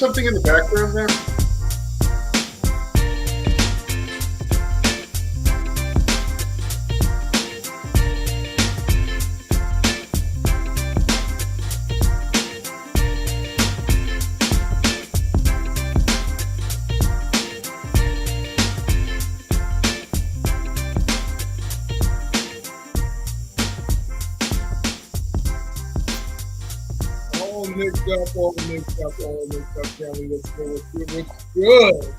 something in the background there? All mixed up, family. What's good?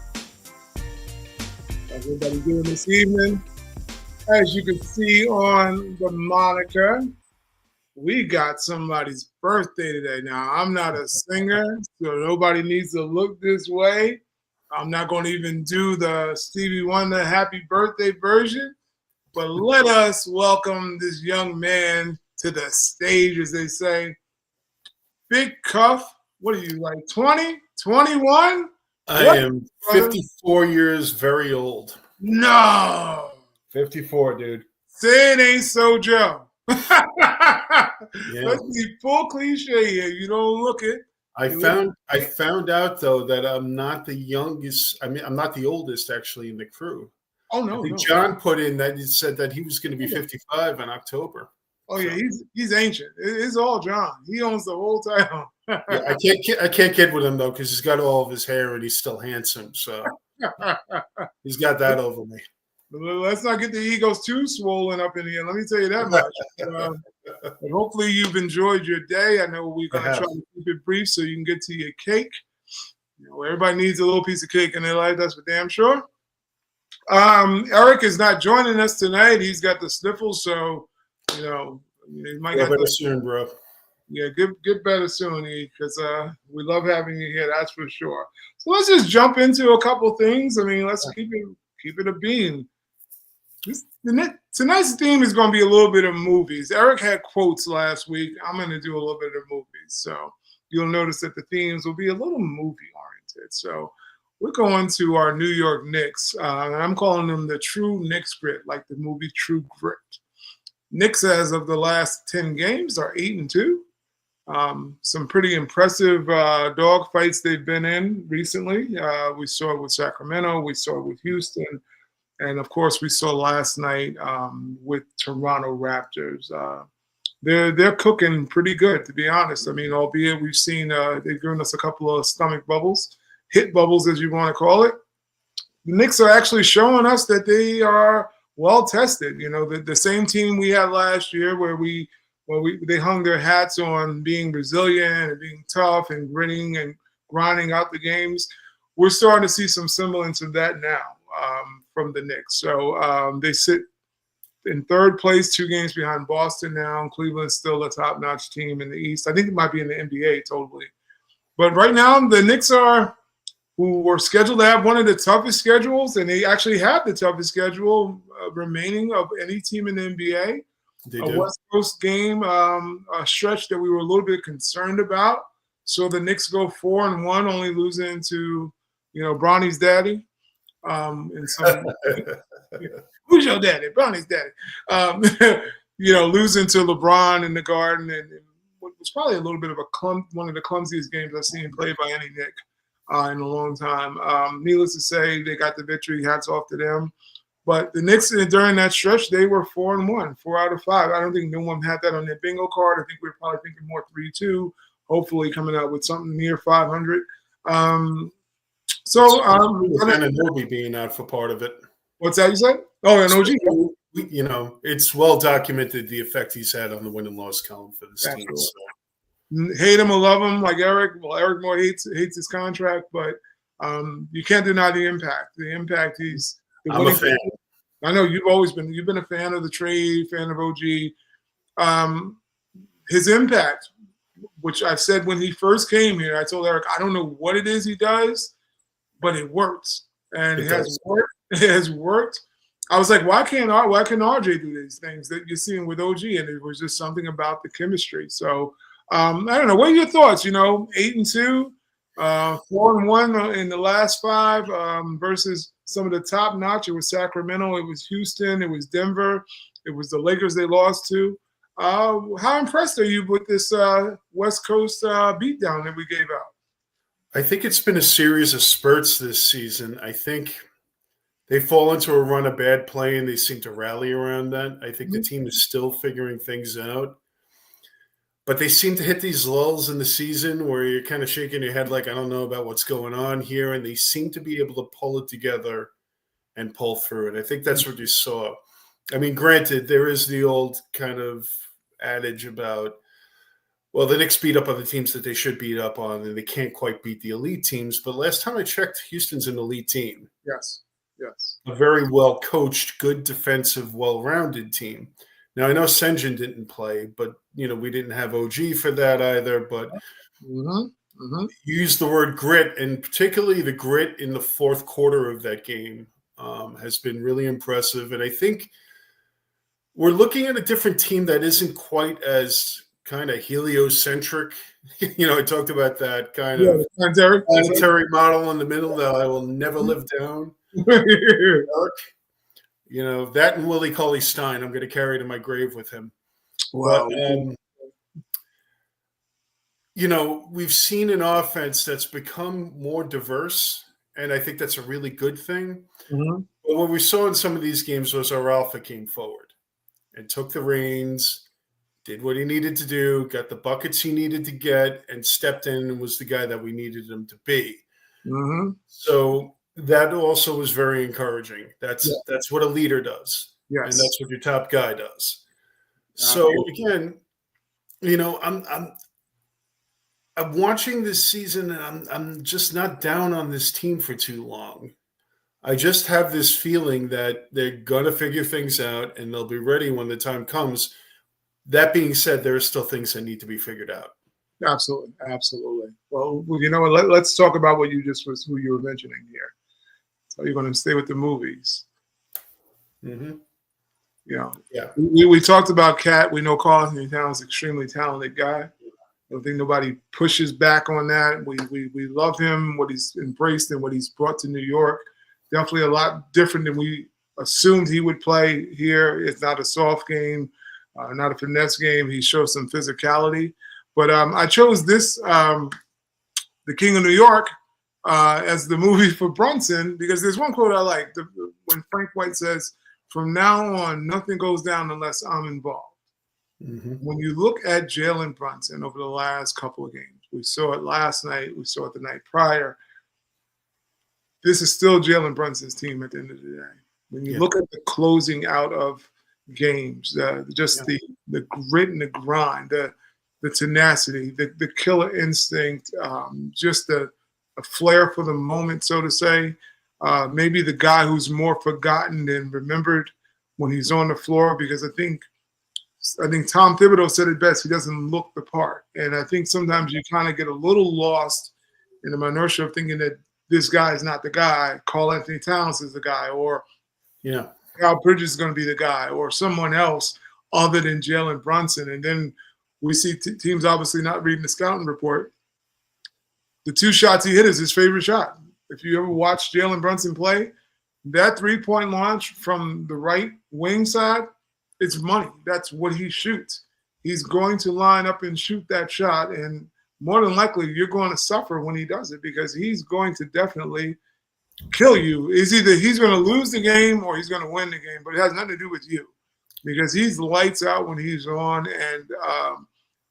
How's everybody doing this evening? As you can see on the monitor, we got somebody's birthday today. Now, I'm not a singer, so nobody needs to look this way. I'm not going to even do the Stevie Wonder happy birthday version, but let us welcome this young man to the stage, as they say. Big Cuff, what are you, like 20, 21? I am 54 years very old. No. 54, dude. Say it ain't so, Joe. Let's be full cliche here. You don't look it. I found out, though, that I'm not the youngest. I mean, I'm not the oldest, actually, in the crew. Oh, no, I think no. John put in that he said that he was going to be 55 in October. Oh, yeah, he's ancient. It's all John. He owns the whole town. Yeah, I can't kid with him, though, because he's got all of his hair and he's still handsome. So he's got that over me. Let's not get the egos too swollen up in here. Let me tell you that much. But hopefully you've enjoyed your day. I know we're going to try to keep it brief so you can get to your cake. You know, everybody needs a little piece of cake in their life. That's for damn sure. Eric is not joining us tonight. He's got the sniffles, so you know, you might get better soon, bro. Yeah, get better soon, because we love having you here. That's for sure. So let's just jump into a couple things. I mean, let's keep it a bean. Tonight's theme is going to be a little bit of movies. Eric had quotes last week. I'm going to do a little bit of movies. So you'll notice that the themes will be a little movie oriented. So we're going to our New York Knicks. And I'm calling them the True Knicks Grit, like the movie True Grit. Knicks, as of the last 10 games, are 8-2. Some pretty impressive dog fights they've been in recently. We saw it with Sacramento. We saw it with Houston. And, of course, we saw last night with Toronto Raptors. They're cooking pretty good, to be honest. I mean, albeit we've seen they've given us a couple of stomach bubbles, hit bubbles, as you want to call it. The Knicks are actually showing us that they are well tested. You know, the same team we had last year where they hung their hats on being resilient and being tough and gritting and grinding out the games. We're starting to see some semblance of that now from the Knicks. So they sit in third place, 2 games behind Boston now. Cleveland's still a top-notch team in the East. I think it might be in the NBA totally. But right now, the Knicks who were scheduled to have one of the toughest schedules, and they actually have the toughest schedule remaining of any team in the NBA. A West Coast game, a stretch that we were a little bit concerned about. So the Knicks go 4-1, only losing to, Bronny's daddy. Who's your daddy? Bronny's daddy. Losing to LeBron in the Garden, and what was probably a little bit of one of the clumsiest games I've seen played by any Knick in a long time. Needless to say, they got the victory. Hats off to them. But the Knicks, during that stretch, they were 4-1, 4 out of 5. I don't think no one had that on their bingo card. I think we're probably thinking more 3-2, hopefully coming out with something near 500. Anunoby being out for part of it. What's that you said? Oh, and OG. It's well documented the effect he's had on the win and loss column for this team. So. Hate him or love him, like Eric. Well, Eric more hates his contract, but you can't deny the impact. The impact I'm a fan. I know you've been a fan of the trade, fan of OG. His impact, which I said when he first came here, I told Eric, I don't know what it is he does, but it works. And it has worked. It has worked. I was like, why can RJ do these things that you're seeing with OG? And it was just something about the chemistry. So I don't know. What are your thoughts? 8-2, 4-1 in the last 5 versus some of the top notch. It was Sacramento, it was Houston, it was Denver, it was the Lakers they lost to. How impressed are you with this West Coast beatdown that we gave out? I think it's been a series of spurts this season. I think they fall into a run of bad play and they seem to rally around that. I think the Mhm. team is still figuring things out. But they seem to hit these lulls in the season where you're kind of shaking your head like, I don't know about what's going on here. And they seem to be able to pull it together and pull through it. I think that's what you saw. I mean, granted, there is the old kind of adage about, well, the Knicks beat up on the teams that they should beat up on, and they can't quite beat the elite teams. But last time I checked, Houston's an elite team, Yes. Yes. a very well coached, good defensive, well rounded team. Now I know Senjin didn't play, but we didn't have OG for that either. But Mm-hmm. Mm-hmm. you used the word grit, and particularly the grit in the fourth quarter of that game has been really impressive. And I think we're looking at a different team that isn't quite as kind of heliocentric. I talked about that kind Yeah, of Derek. planetary model in the middle that I will never live down. That and Willie Cauley Stein, I'm going to carry to my grave with him. Wow. But, we've seen an offense that's become more diverse, and I think that's a really good thing. Mm-hmm. But what we saw in some of these games was our alpha came forward and took the reins, did what he needed to do, got the buckets he needed to get, and stepped in and was the guy that we needed him to be. Mm-hmm. So that also was very encouraging. That's what a leader does. Yes. And that's what your top guy does. So again, I'm watching this season and I'm just not down on this team for too long. I just have this feeling that they're gonna figure things out and they'll be ready when the time comes. That being said, there are still things that need to be figured out. Absolutely, absolutely. Well, you know what? Let's talk about who you were mentioning here. So you're going to stay with the movies. Mm-hmm. Yeah. We we talked about Cat. We know Carl Anthony Towns is an extremely talented guy. I don't think nobody pushes back on that. We love him, what he's embraced and what he's brought to New York. Definitely a lot different than we assumed he would play here. It's not a soft game, not a finesse game. He shows some physicality. But I chose this, The King of New York, as the movie for Brunson because there's one quote I like when Frank White says, "From now on, nothing goes down unless I'm involved." Mm-hmm. When you look at Jalen Brunson over the last couple of games, we saw it last night, we saw it the night prior. This is still Jalen Brunson's team at the end of the day. When you look at the closing out of games, the grit and the grind, the tenacity, the killer instinct, just a flair for the moment, so to say. Maybe the guy who's more forgotten than remembered when he's on the floor, because I think Tom Thibodeau said it best. He doesn't look the part, and I think sometimes you kind of get a little lost in the inertia of thinking that this guy is not the guy. Carl Anthony Towns is the guy, or Al Bridges is going to be the guy, or someone else other than Jalen Brunson. And then we see teams obviously not reading the scouting report. The two shots he hit is his favorite shot. If you ever watch Jalen Brunson play, that three-point launch from the right wing side, it's money. That's what he shoots. He's going to line up and shoot that shot, and more than likely you're going to suffer when he does it because he's going to definitely kill you. It's either he's going to lose the game or he's going to win the game, but it has nothing to do with you because he's lights out when he's on. And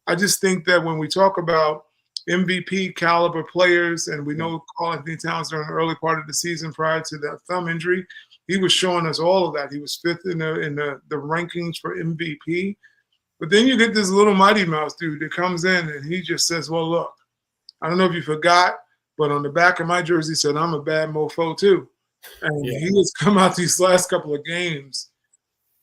I just think that when we talk about MVP caliber players, and we know Carl Anthony Towns during the early part of the season prior to that thumb injury, he was showing us all of that. He was fifth in the rankings for MVP. But then you get this little Mighty Mouse dude that comes in and he just says, well, look, I don't know if you forgot, but on the back of my jersey said, I'm a bad mofo too. And he has come out these last couple of games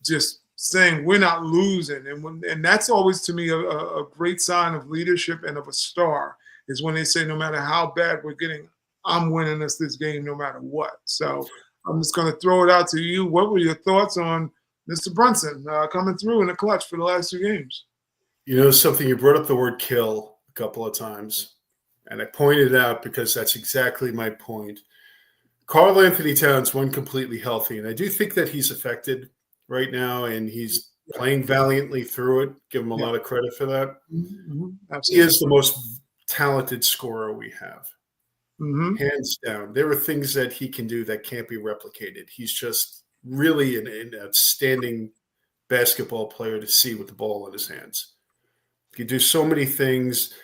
just saying we're not losing. And that's always to me a great sign of leadership and of a star is when they say no matter how bad we're getting, I'm winning us this game no matter what. So I'm just going to throw it out to you. What were your thoughts on Mr. Brunson coming through in the clutch for the last 2 games? Something, you brought up the word kill a couple of times, and I pointed out because that's exactly my point. Carl Anthony Towns went completely healthy, and I do think that he's affected right now, and he's playing valiantly through it. Give him a lot of credit for that. Mm-hmm. He is the most talented scorer we have. Mm-hmm. hands down. There are things that he can do that can't be replicated. He's just really an outstanding basketball player to see with the ball in his hands. He can do so many things.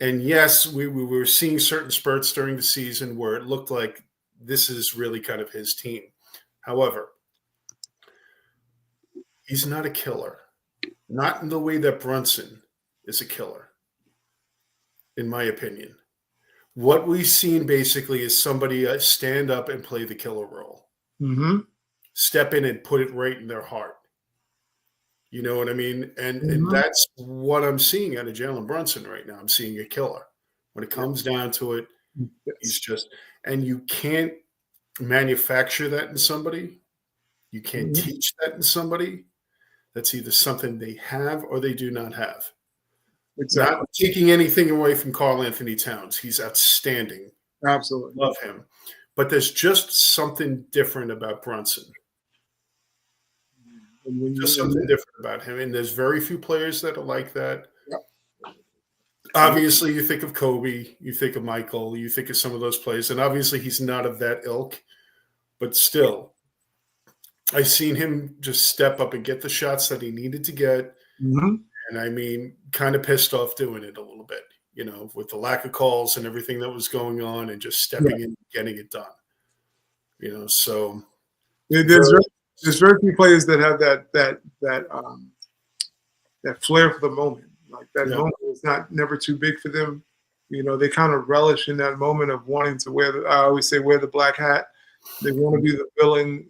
And yes, we were seeing certain spurts during the season where it looked like this is really kind of his team. However, he's not a killer. Not in the way that Brunson is a killer, in my opinion. What we've seen basically is somebody stand up and play the killer role, Mm-hmm. step in and put it right in their heart. You know what I mean? And Mm-hmm. that's what I'm seeing out of Jalen Brunson right now. I'm seeing a killer. When it comes down to it, he's Yes. just, and you can't manufacture that in somebody. You can't Mm-hmm. teach that in somebody. That's either something they have or they do not have. Exactly. Not taking anything away from Karl Anthony Towns. He's outstanding. Absolutely. Love him. But there's just something different about Brunson. And when Just you, something different about him. And there's very few players that are like that. yep. Obviously, you think of Kobe, you think of Michael, you think of some of those players. And obviously, he's not of that ilk. But still, I've seen him just step up and get the shots that he needed to get. Mm-hmm. And I mean, kind of pissed off doing it a little bit, you know, with the lack of calls and everything that was going on and just Yeah. stepping in and getting it done. You know, so There's very few players that have that flair for the moment. Like that yeah, moment is never too big for them. You know, they kind of relish in that moment of wanting to I always say wear the black hat. They want to be the villain.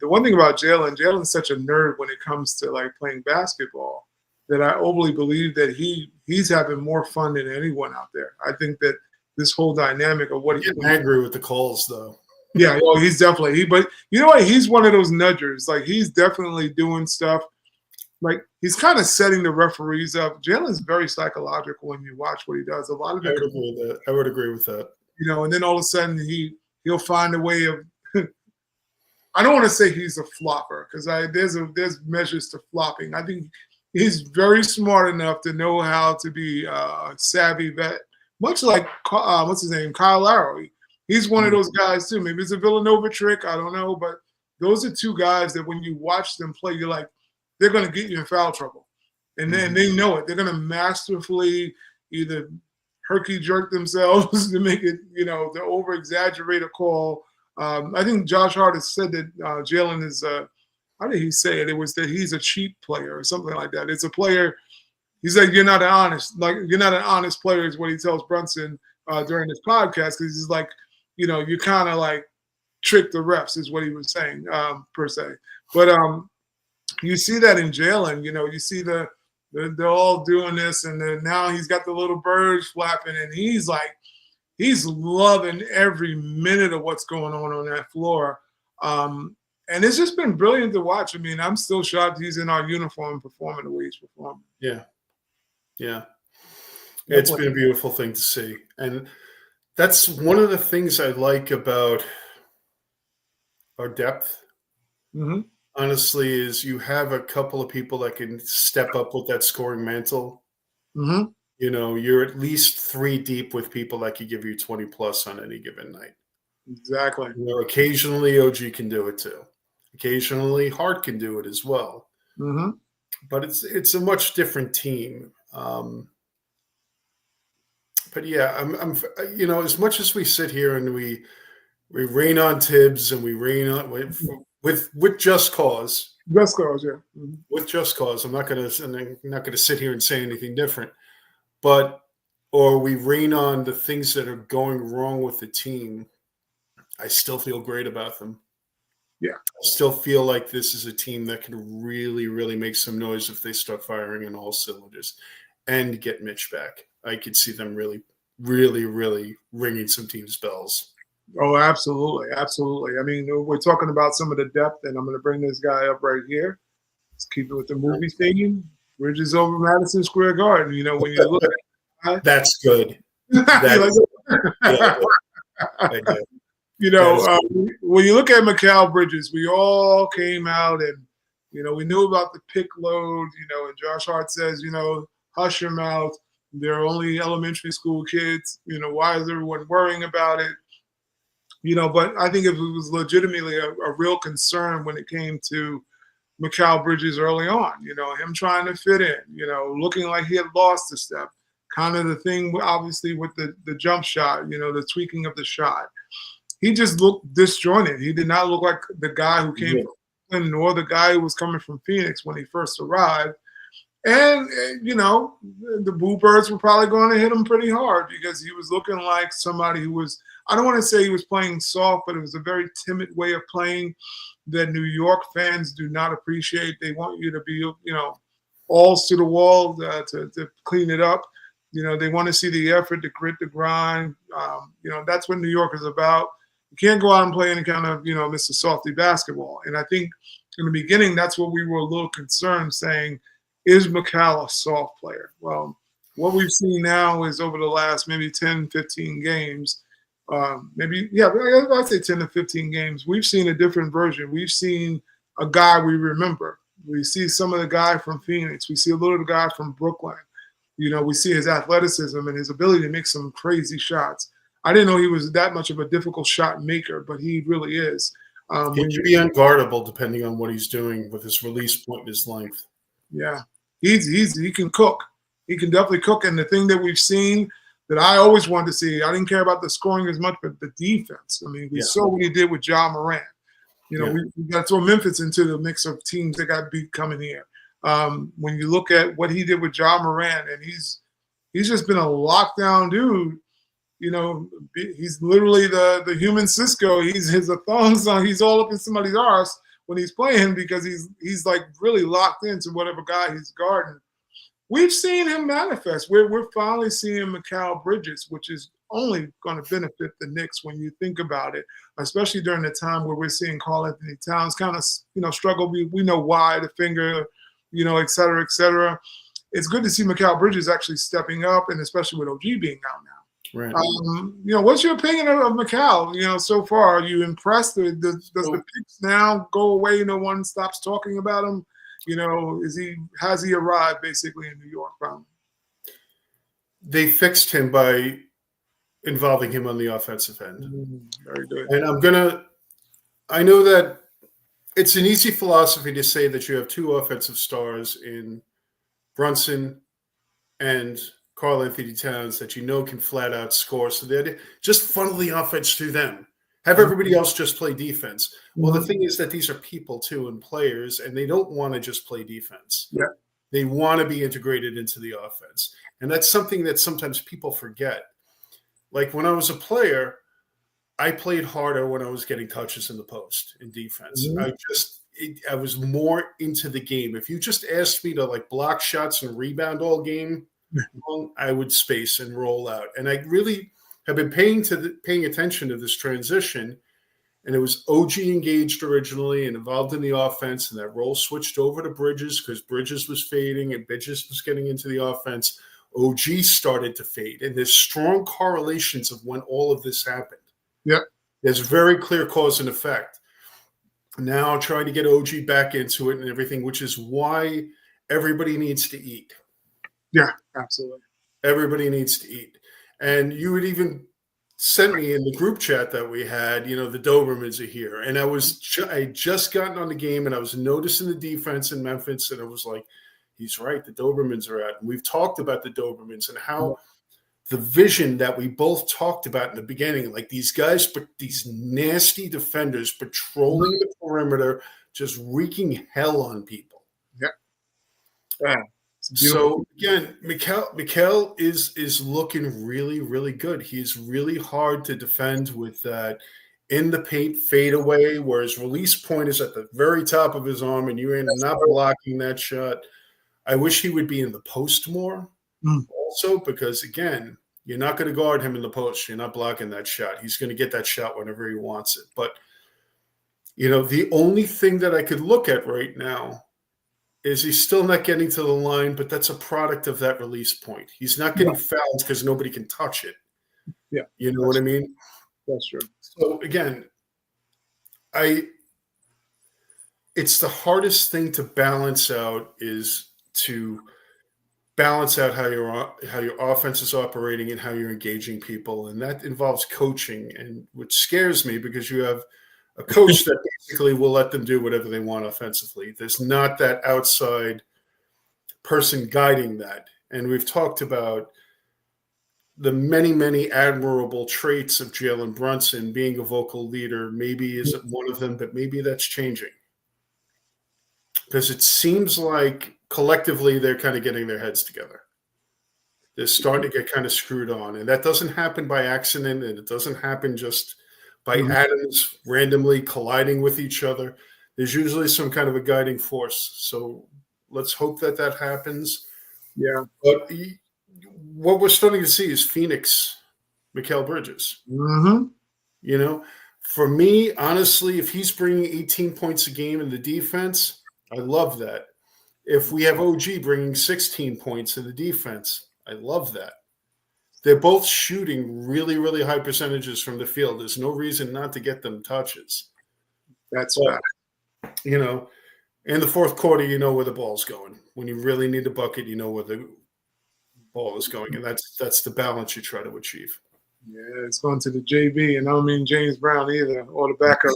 The one thing about Jalen's such a nerd when it comes to like playing basketball that I overly believe that he's having more fun than anyone out there. I think that this whole dynamic of what getting angry with the calls though. yeah, well, he's definitely but you know what? He's one of those nudgers. Like he's definitely doing stuff. Like he's kind of setting the referees up. Jalen's very psychological when you watch what he does. A lot of I it, would agree with that. I would agree with that. you know, and then all of a sudden he'll find a way of. I don't want to say he's a flopper because there's measures to flopping. I think he's very smart enough to know how to be a savvy vet, much like what's his name, Kyle Lowry. He's one of those guys too. Maybe it's a Villanova trick, I don't know, but those are two guys that when you watch them play, you're like, they're going to get you in foul trouble, and then they know it. They're going to masterfully either herky jerk themselves to make it, you know, to over exaggerate a call. I think Josh Hart has said that Jalen is, how did he say it? It was that he's a cheap player or something like that. It's a player. He said you're not an honest player is what he tells Brunson during this podcast because he's like, you know, you kind of like trick the refs is what he was saying per se. But you see that in Jalen. You know, you see they're all doing this, and then now he's got the little birds flapping, and he's like. He's loving every minute of what's going on that floor. And it's just been brilliant to watch. I mean, I'm still shocked he's in our uniform performing the way he's performing. Yeah. Yeah. It's been a beautiful thing to see. And that's one of the things I like about our depth. Mm-hmm. Honestly, is you have a couple of people that can step up with that scoring mantle. Mm-hmm. You know, you're at least 3 deep with people that could give you 20 plus on any given night. Exactly. You know, occasionally OG can do it too. Occasionally Hart can do it as well. Mm-hmm. But it's a much different team. But yeah, I'm you know, as much as we sit here and we rain on Tibbs and we rain on with just cause. Best cause, yeah. Mm-hmm. With just cause, I'm not gonna sit here and say anything different. But or we rain on the things that are going wrong with the team, I still feel great about them. Yeah. I still feel like this is a team that can really, really make some noise if they start firing in all cylinders and get Mitch back. I could see them really, really, really ringing some teams' bells. Oh, absolutely. Absolutely. I mean, we're talking about some of the depth, and I'm going to bring this guy up right here. Let's keep it with the movie theme. Bridges over Madison Square Garden. You know, when you look at that's good. That's, yeah, you know, when you look at Mikal Bridges, we all came out and, you know, we knew about the pick load, you know, and Josh Hart says, you know, hush your mouth. They're only elementary school kids. Why is everyone worrying about it? But I think if it was legitimately a real concern when it came to Mikal Bridges early on, him trying to fit in, looking like he had lost a step. Kind of the thing, obviously, with the jump shot, the tweaking of the shot. He just looked disjointed. He did not look like the guy who came from Cleveland, nor the guy who was coming from Phoenix when he first arrived. And, the Boo Birds were probably going to hit him pretty hard because he was looking like somebody who was, I don't want to say he was playing soft, but it was a very timid way of playing that New York fans do not appreciate. They want you to be, alls to the wall to clean it up. They want to see the effort, the grit, the grind. That's what New York is about. You can't go out and play any kind of, Mr. Softy basketball. And I think in the beginning, that's what we were a little concerned, saying, is Mikal a soft player? Well, what we've seen now is over the last maybe 10, 15 games, I'd say 10 to 15 games, we've seen a different version. We've seen a guy we remember. We see some of the guy from Phoenix. We see a little of the guy from Brooklyn. We see his athleticism and his ability to make some crazy shots. I didn't know he was that much of a difficult shot maker, but he really is. He can be unguardable depending on what he's doing with his release point and his length. Yeah, he can cook. He can definitely cook. And the thing that we've seen that I always wanted to see, I didn't care about the scoring as much, but the defense. I mean, we saw what he did with Ja Morant. We got to throw Memphis into the mix of teams that got beat coming here. When you look at what he did with Ja Morant, and he's just been a lockdown dude. He's literally the human Cisco. He's a thong song. He's all up in somebody's arse when he's playing because he's like really locked into whatever guy he's guarding. We've seen him manifest. We're finally seeing Mikal Bridges, which is only going to benefit the Knicks when you think about it, especially during the time where we're seeing Karl Anthony Towns kind of struggle. We know why, the finger, et cetera, et cetera. It's good to see Mikal Bridges actually stepping up, and especially with OG being out now. Right. What's your opinion of Mikal? So far, are you impressed? Does the picks now go away? No one stops talking about him. Has he arrived basically in New York? They fixed him by involving him on the offensive end. Very good. And I know that it's an easy philosophy to say that you have two offensive stars in Brunson and Karl Anthony Towns that can flat out score. So they just funnel the offense through them. Have everybody else just play defense. Well, the thing is that these are people too and players, and they don't want to just play defense. Yeah. They want to be integrated into the offense. And that's something that sometimes people forget. Like when I was a player, I played harder when I was getting touches in the post in defense. I was more into the game. If you just asked me to block shots and rebound all game, I would space and roll out. And I really have been paying attention to this transition. And it was OG engaged originally and involved in the offense, and that role switched over to Bridges because Bridges was fading and Bridges was getting into the offense. OG started to fade, and there's strong correlations of when all of this happened. Yeah, there's very clear cause and effect. Now trying to get OG back into it and everything, which is why everybody needs to eat. Yeah, absolutely. Everybody needs to eat. And you would even send me in the group chat that we had, the Dobermans are here. And I had just gotten on the game and I was noticing the defense in Memphis. And I was like, he's right. The Dobermans are out. And we've talked about the Dobermans and how the vision that we both talked about in the beginning, like these guys, but these nasty defenders patrolling the perimeter, just wreaking hell on people. Yeah. So again, Mikal is looking really, really good. He's really hard to defend with that in the paint fadeaway, where his release point is at the very top of his arm, and you end up not blocking that shot. I wish he would be in the post more, also, because again, you're not going to guard him in the post. You're not blocking that shot. He's going to get that shot whenever he wants it. But the only thing that I could look at right now is he's still not getting to the line, but that's a product of that release point. He's not getting fouled because nobody can touch it. Yeah. You know what I mean? That's true. So again, it's the hardest thing to balance out is to balance out how your offense is operating and how you're engaging people, and that involves coaching, and which scares me because you have a coach that basically will let them do whatever they want offensively. There's not that outside person guiding that, and we've talked about the many admirable traits of Jalen Brunson. Being a vocal leader maybe isn't one of them, but maybe that's changing because it seems like collectively they're kind of getting their heads together. They're starting to get kind of screwed on, and that doesn't happen by accident, and it doesn't happen just by atoms randomly colliding with each other. There's usually some kind of a guiding force. So let's hope that that happens. Yeah. But what we're starting to see is Phoenix, Mikal Bridges. Mm-hmm. You know, for me, honestly, if he's bringing 18 points a game in the defense, I love that. If we have OG bringing 16 points in the defense, I love that. They're both shooting really high percentages from the field. There's no reason not to get them touches. That's right. You know, in the fourth quarter, you know where the ball's going. When you really need a bucket, you know where the ball is going, and that's the balance you try to achieve. Yeah, it's going to the JB, and I don't mean James Brown either, or the backup.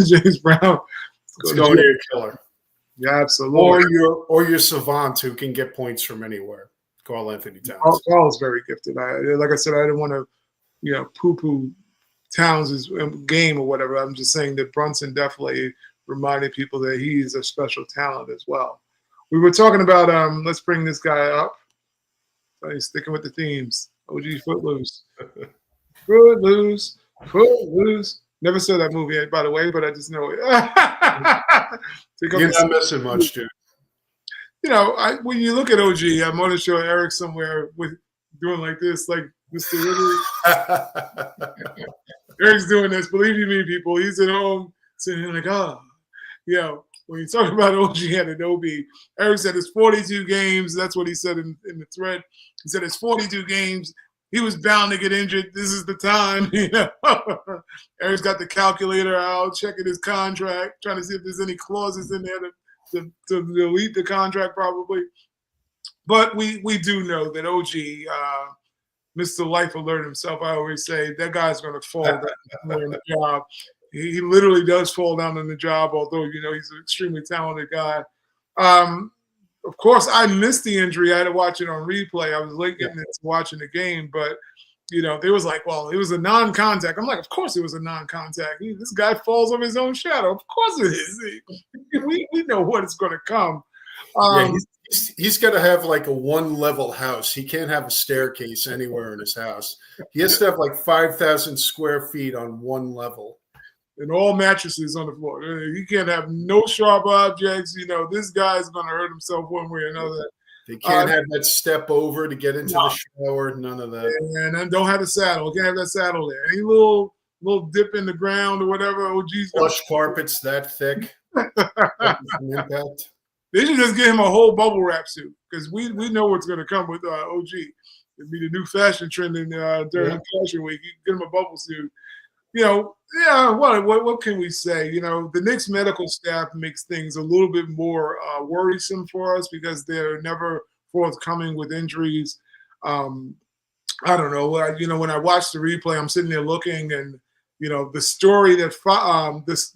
James Brown. It's going to your killer. Yeah, absolutely. Or your savant who can get points from anywhere. Karl Anthony Towns. Karl's very gifted. Like I said, I didn't want to, poo-poo Towns' game or whatever. I'm just saying that Brunson definitely reminded people that he's a special talent as well. We were talking about let's bring this guy up. So he's sticking with the themes. OG Footloose. Footloose. Never saw that movie yet, by the way, but I just know it. You're not missing much, dude. When you look at OG, I'm going to show Eric somewhere with doing like this, like Mr. Ridley. Eric's doing this. Believe you me, people. He's at home sitting like, when you talk about OG and Adobe, Eric said it's 42 games. That's what he said in the thread. He said it's 42 games. He was bound to get injured. This is the time. Eric's got the calculator out, checking his contract, trying to see if there's any clauses in there to delete the contract probably. But we do know that OG, Mr. Life Alert himself, I always say, that guy's going to fall down on the job. He literally does fall down on the job, although, he's an extremely talented guy. Of course, I missed the injury. I had to watch it on replay. I was late getting into watching the game, but, they was like, well, it was a non-contact. I'm like, of course it was a non-contact. This guy falls on his own shadow. Of course it is. We know what is going to come. He's got to have like a one-level house. He can't have a staircase anywhere in his house. He has to have like 5,000 square feet on one level. And all mattresses on the floor. He can't have no sharp objects. This guy's going to hurt himself one way or another. They can't have that step over to get into the shower. None of that. And then don't have a saddle. Can't have that saddle there. Any little dip in the ground or whatever. OG's plush carpets that thick. Impact. They should just get him a whole bubble wrap suit because we know what's going to come with OG. It'd be the new fashion trend during Fashion Week. You get him a bubble suit. What can we say? The Knicks medical staff makes things a little bit more worrisome for us because they're never forthcoming with injuries. I don't know. When I watch the replay, I'm sitting there looking, and the story that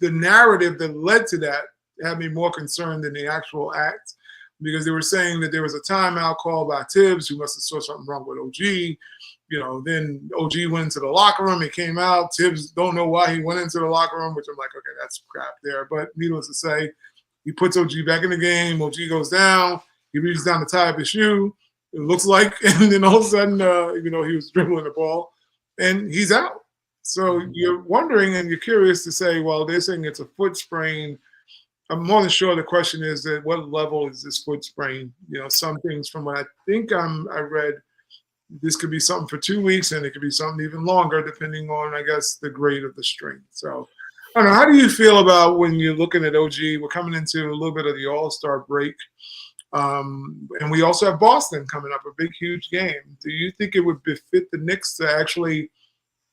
the narrative that led to that had me more concerned than the actual act, because they were saying that there was a timeout called by Tibbs, who must have saw something wrong with OG. Then OG went into the locker room. He came out. Tibbs don't know why he went into the locker room, which I'm like, okay, that's crap there. But needless to say, he puts OG back in the game. OG goes down. He reaches down to tie up his shoe. It looks like, and then all of a sudden, he was dribbling the ball, and he's out. So you're wondering and you're curious to say, well, they're saying it's a foot sprain. I'm more than sure the question is at what level is this foot sprain? Some things from what I think I read, this could be something for 2 weeks, and it could be something even longer, depending on, I guess, the grade of the strain. So, I don't know. How do you feel about when you're looking at OG? We're coming into a little bit of the All-Star break, and we also have Boston coming up, a big, huge game. Do you think it would befit the Knicks to actually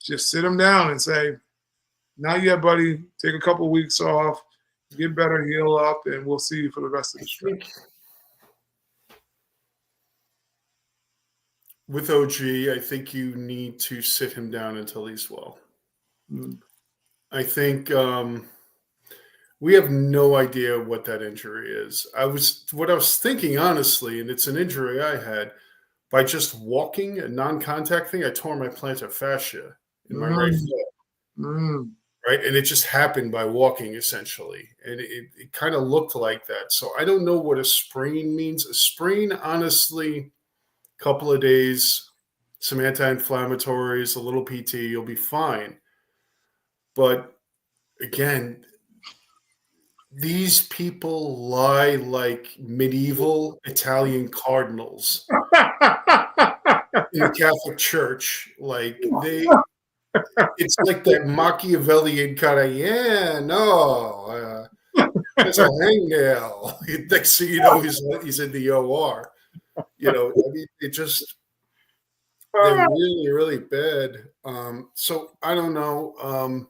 just sit them down and say, not yet, buddy, take a couple of weeks off, get better, heal up, and we'll see you for the rest of the stretch? with OG, I think you need to sit him down until he's well. Mm. I think we have no idea what that injury is. What I was thinking honestly, and it's an injury I had by just walking, a non-contact thing. I tore my plantar fascia in my right Mm. foot, Mm. right, and it just happened by walking essentially, and it kind of looked like that. So I don't know what a sprain means. A sprain, honestly, couple of days, some anti-inflammatories, a little PT, you'll be fine. But again, these people lie like medieval Italian cardinals in the Catholic Church. Like it's like that Machiavellian kind of, yeah, no, there's a hangnail. Next thing you know, he's in the OR. I mean, they're really, really bad. So I don't know.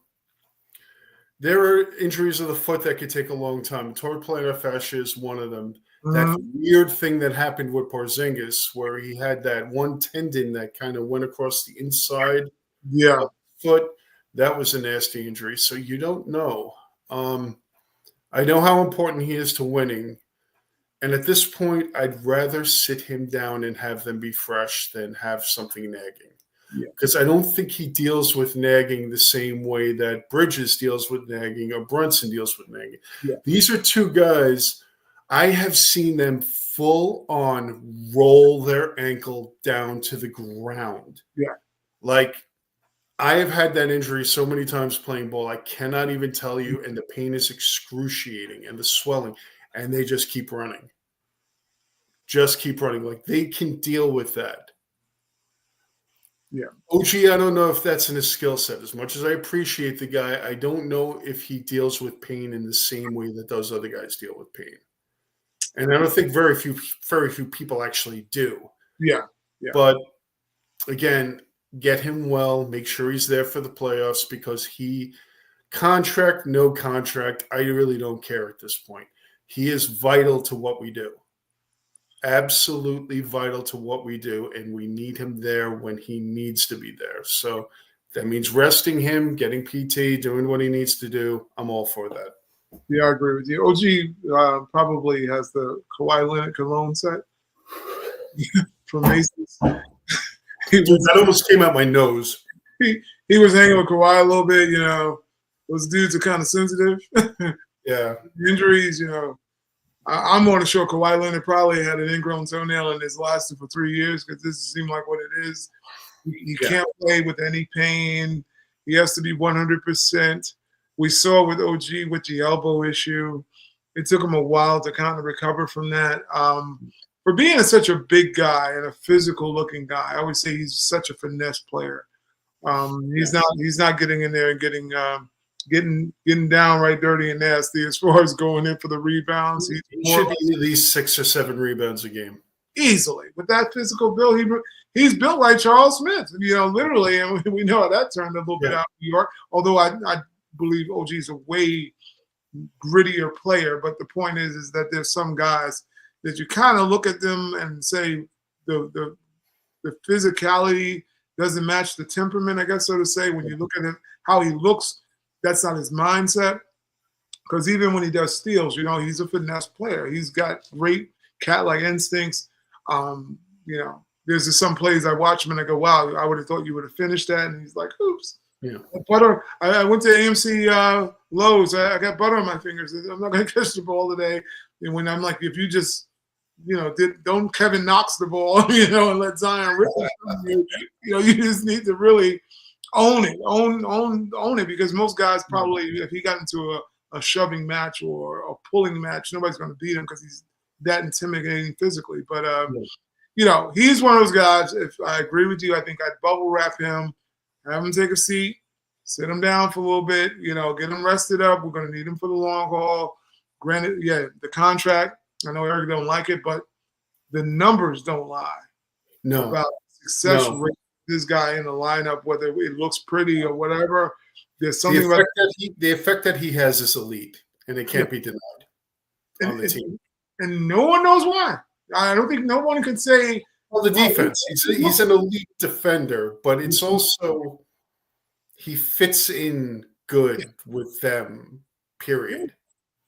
There are injuries of the foot that could take a long time. Torn plantar fascia is one of them. That Mm. weird thing that happened with Porzingis, where he had that one tendon that kind of went across the inside Yeah. of the foot, that was a nasty injury. So you don't know. I know how important he is to winning. And at this point, I'd rather sit him down and have them be fresh than have something nagging. Yeah. Because I don't think he deals with nagging the same way that Bridges deals with nagging or Brunson deals with nagging. Yeah. These are two guys, I have seen them full on roll their ankle down to the ground. Yeah. Like, I have had that injury so many times playing ball, I cannot even tell you, and the pain is excruciating and the swelling, and they just keep running. Just keep running. Like, they can deal with that. Yeah. OG, I don't know if that's in his skill set. As much as I appreciate the guy, I don't know if he deals with pain in the same way that those other guys deal with pain. And I don't think very few people actually do. Yeah. Yeah. But again, get him well, make sure he's there for the playoffs, because contract, no contract, I really don't care at this point. He is vital to what we do. Absolutely vital to what we do, and we need him there when he needs to be there. So that means resting him, getting PT, doing what he needs to do. I'm all for that. Yeah, I agree with you. OG probably has the Kawhi Leonard cologne set from Macy's. That almost came out my nose. He was hanging with Kawhi a little bit. Those dudes are kind of sensitive. Yeah. Injuries, I'm more than sure Kawhi Leonard probably had an ingrown toenail and it's lasted for 3 years, because this seems like what it is. He can't play with any pain. He has to be 100%. We saw with OG with the elbow issue. It took him a while to kind of recover from that. For being such a big guy and a physical-looking guy, I would say he's such a finesse player. He's not getting in there and getting down right dirty and nasty as far as going in for the rebounds. He should be at least 6 or 7 rebounds a game. Easily. With that physical build, he's built like Charles Smith, literally, and we know how that turned a little bit out in New York, although I believe OG's a way grittier player. But the point is that there's some guys that you kind of look at them and say the physicality doesn't match the temperament, I guess so to say. When you look at him, how he looks, that's not his mindset. Because even when he does steals, he's a finesse player. He's got great cat-like instincts. There's just some plays I watch him and I go, wow, I would have thought you would have finished that. And he's like, oops. Yeah. Butter. I went to AMC Lowe's. I got butter on my fingers. I'm not going to catch the ball today. And when I'm like, if you just, don't Kevin Knox the ball, and let Zion rip it from you. You just need to really own it, own it, because most guys probably, if he got into a shoving match or a pulling match, nobody's going to beat him because he's that intimidating physically. But he's one of those guys. If I agree with you, I think I'd bubble wrap him, have him take a seat, sit him down for a little bit, get him rested up. We're going to need him for the long haul. Granted, the contract, I know Eric don't like it, but the numbers don't lie about success rate of this guy in the lineup, whether it looks pretty or whatever. There's something the effect that he has is elite, and it can't be denied on the team. And no one knows why. I don't think no one can say, Well, the Oh, defense. He's an elite defender, but it's also he fits in good with them. Period.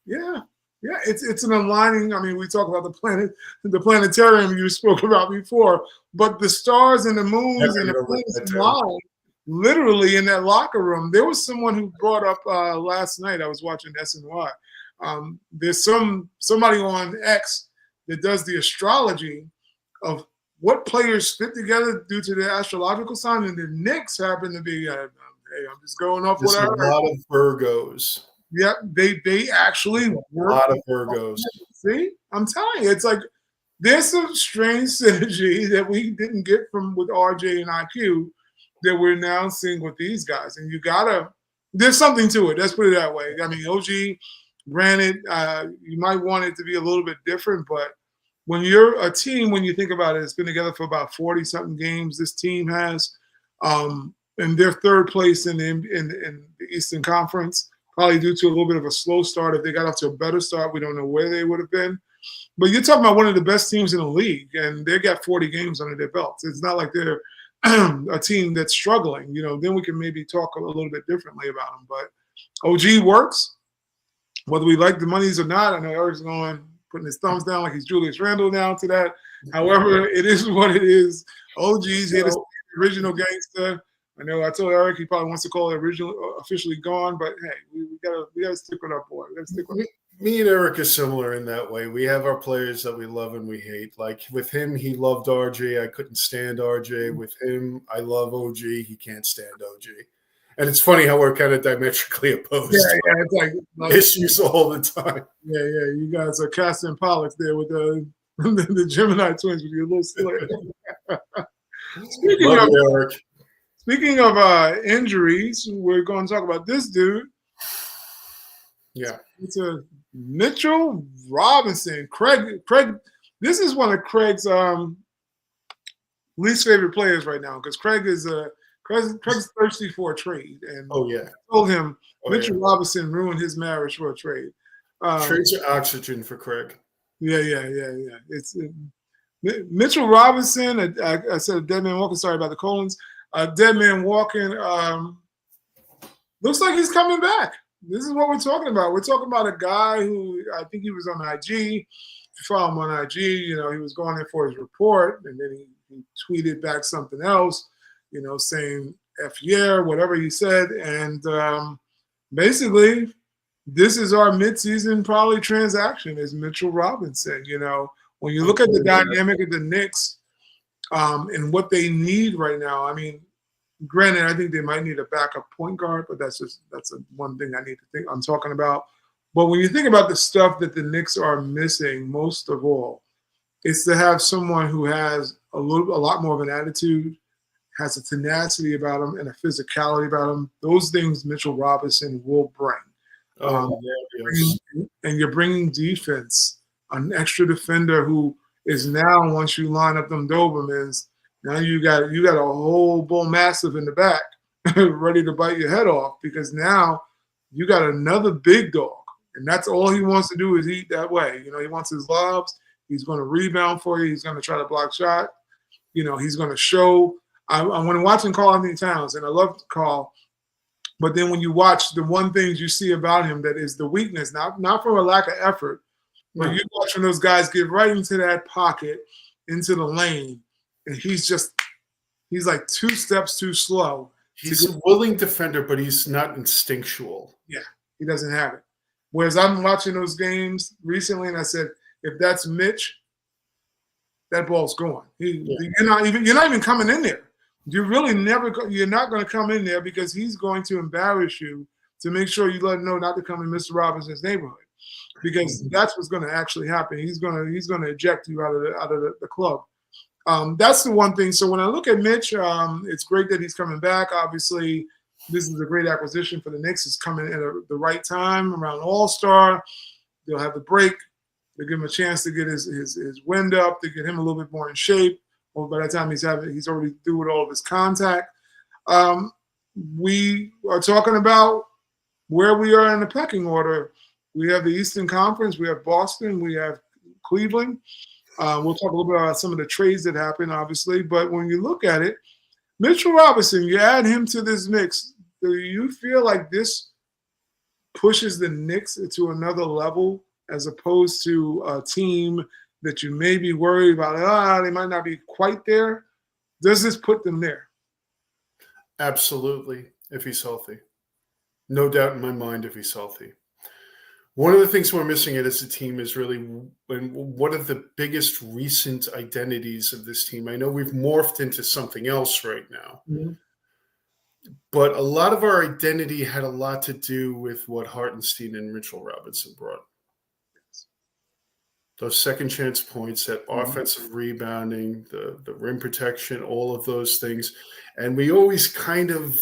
yeah, yeah. It's an aligning. I mean, we talk about the planetarium you spoke about before, but the stars and the moons Never and the get over planets that too. align literally in that locker room. There was someone who brought up last night. I was watching SNY. There's somebody on X that does the astrology of what players fit together due to their astrological sign, and the Knicks happen to be. Hey, I'm just going off There's what I a heard. lot of Virgos. Yeah, they actually A work. lot of Virgos. See, I'm telling you, it's like there's some strange synergy that we didn't get from with RJ and IQ that we're now seeing with these guys. And you gotta, there's something to it. Let's put it that way. I mean, OG, granted, you might want it to be a little bit different, but when you're a team, when you think about it, it's been together for about 40 something games. This team has, and they're third place in the Eastern Conference, probably due to a little bit of a slow start. If they got off to a better start, we don't know where they would have been. But you're talking about one of the best teams in the league, and they got 40 games under their belts. It's not like they're a team that's struggling. You know, then we can maybe talk a little bit differently about them. But OG works, whether we like the monies or not. I know Eric's putting his thumbs down like he's Julius Randle now to that. However, it is what it is. OG's here to stay the original gangster. I know I told Eric he probably wants to call it original officially gone, but hey, we gotta stick with our boy. We gotta stick with Me and Eric are similar in that way. We have our players that we love and we hate. Like with him, he loved RJ. I couldn't stand RJ. With him, I love OG. He can't stand OG. And it's funny how we're kind of diametrically opposed. Yeah, it's like issues all the time. Yeah. You guys are casting Pollock there with the Gemini twins with your little slit. Speaking of injuries, we're going to talk about this dude. Yeah. It's a Mitchell Robinson. Craig, this is one of Craig's least favorite players right now because Craig's thirsty for a trade. And I told him Mitchell Robinson ruined his marriage for a trade. Trades are oxygen for Craig. Yeah. It's Mitchell Robinson. I said a dead man walking. Sorry about the colons. Dead man walking. Looks like he's coming back. This is what we're talking about. We're talking about a guy who I think he was on IG. If you follow him on IG, you know, he was going in for his report, and then he tweeted back something else, you know, saying F yeah, whatever he said. And basically, this is our midseason probably transaction is Mitchell Robinson. You know, when you look at the dynamic of the Knicks and what they need right now, I mean, granted, I think they might need a backup point guard, but that's one thing I need to think I'm talking about. But when you think about the stuff that the Knicks are missing, most of all, it's to have someone who has a lot more of an attitude, has a tenacity about him, and a physicality about him. Those things Mitchell Robinson will bring. And you're bringing defense, an extra defender who is now, once you line up them Dobermans, now you got a whole bull massive in the back ready to bite your head off because now you got another big dog. And that's all he wants to do is eat that way. You know, he wants his lobs. He's going to rebound for you. He's going to try to block shot. You know, he's going to show. When watching Karl-Anthony Towns, and I love Karl, but then when you watch the one things you see about him that is the weakness, not from a lack of effort, but you're watching those guys get right into that pocket, into the lane, and he's like 2 steps too slow. He's a willing defender, but he's not instinctual. Yeah, he doesn't have it. Whereas I'm watching those games recently, and I said, if that's Mitch, that ball's going. You're not even coming in there. You're not going to come in there because he's going to embarrass you to make sure you let him know not to come in Mr. Robinson's neighborhood, because that's what's going to actually happen. He's going to eject you out of the club. That's the one thing. So when I look at Mitch, it's great that he's coming back. Obviously, this is a great acquisition for the Knicks. It's coming at the right time around All-Star. They'll have the break. They'll give him a chance to get his wind up, to get him a little bit more in shape. Or by the time he's already through with all of his contact. We are talking about where we are in the pecking order. We have the Eastern Conference. We have Boston. We have Cleveland. We'll talk a little bit about some of the trades that happened, obviously. But when you look at it, Mitchell Robinson, you add him to this mix. Do you feel like this pushes the Knicks to another level as opposed to a team that you may be worried about? They might not be quite there. Does this put them there? Absolutely, if he's healthy. No doubt in my mind if he's healthy. One of the things we're missing as a team is really one of the biggest recent identities of this team. I know we've morphed into something else right now, but a lot of our identity had a lot to do with what Hartenstein and Mitchell Robinson brought. Those second chance points, that offensive rebounding, the rim protection, all of those things. And we always kind of,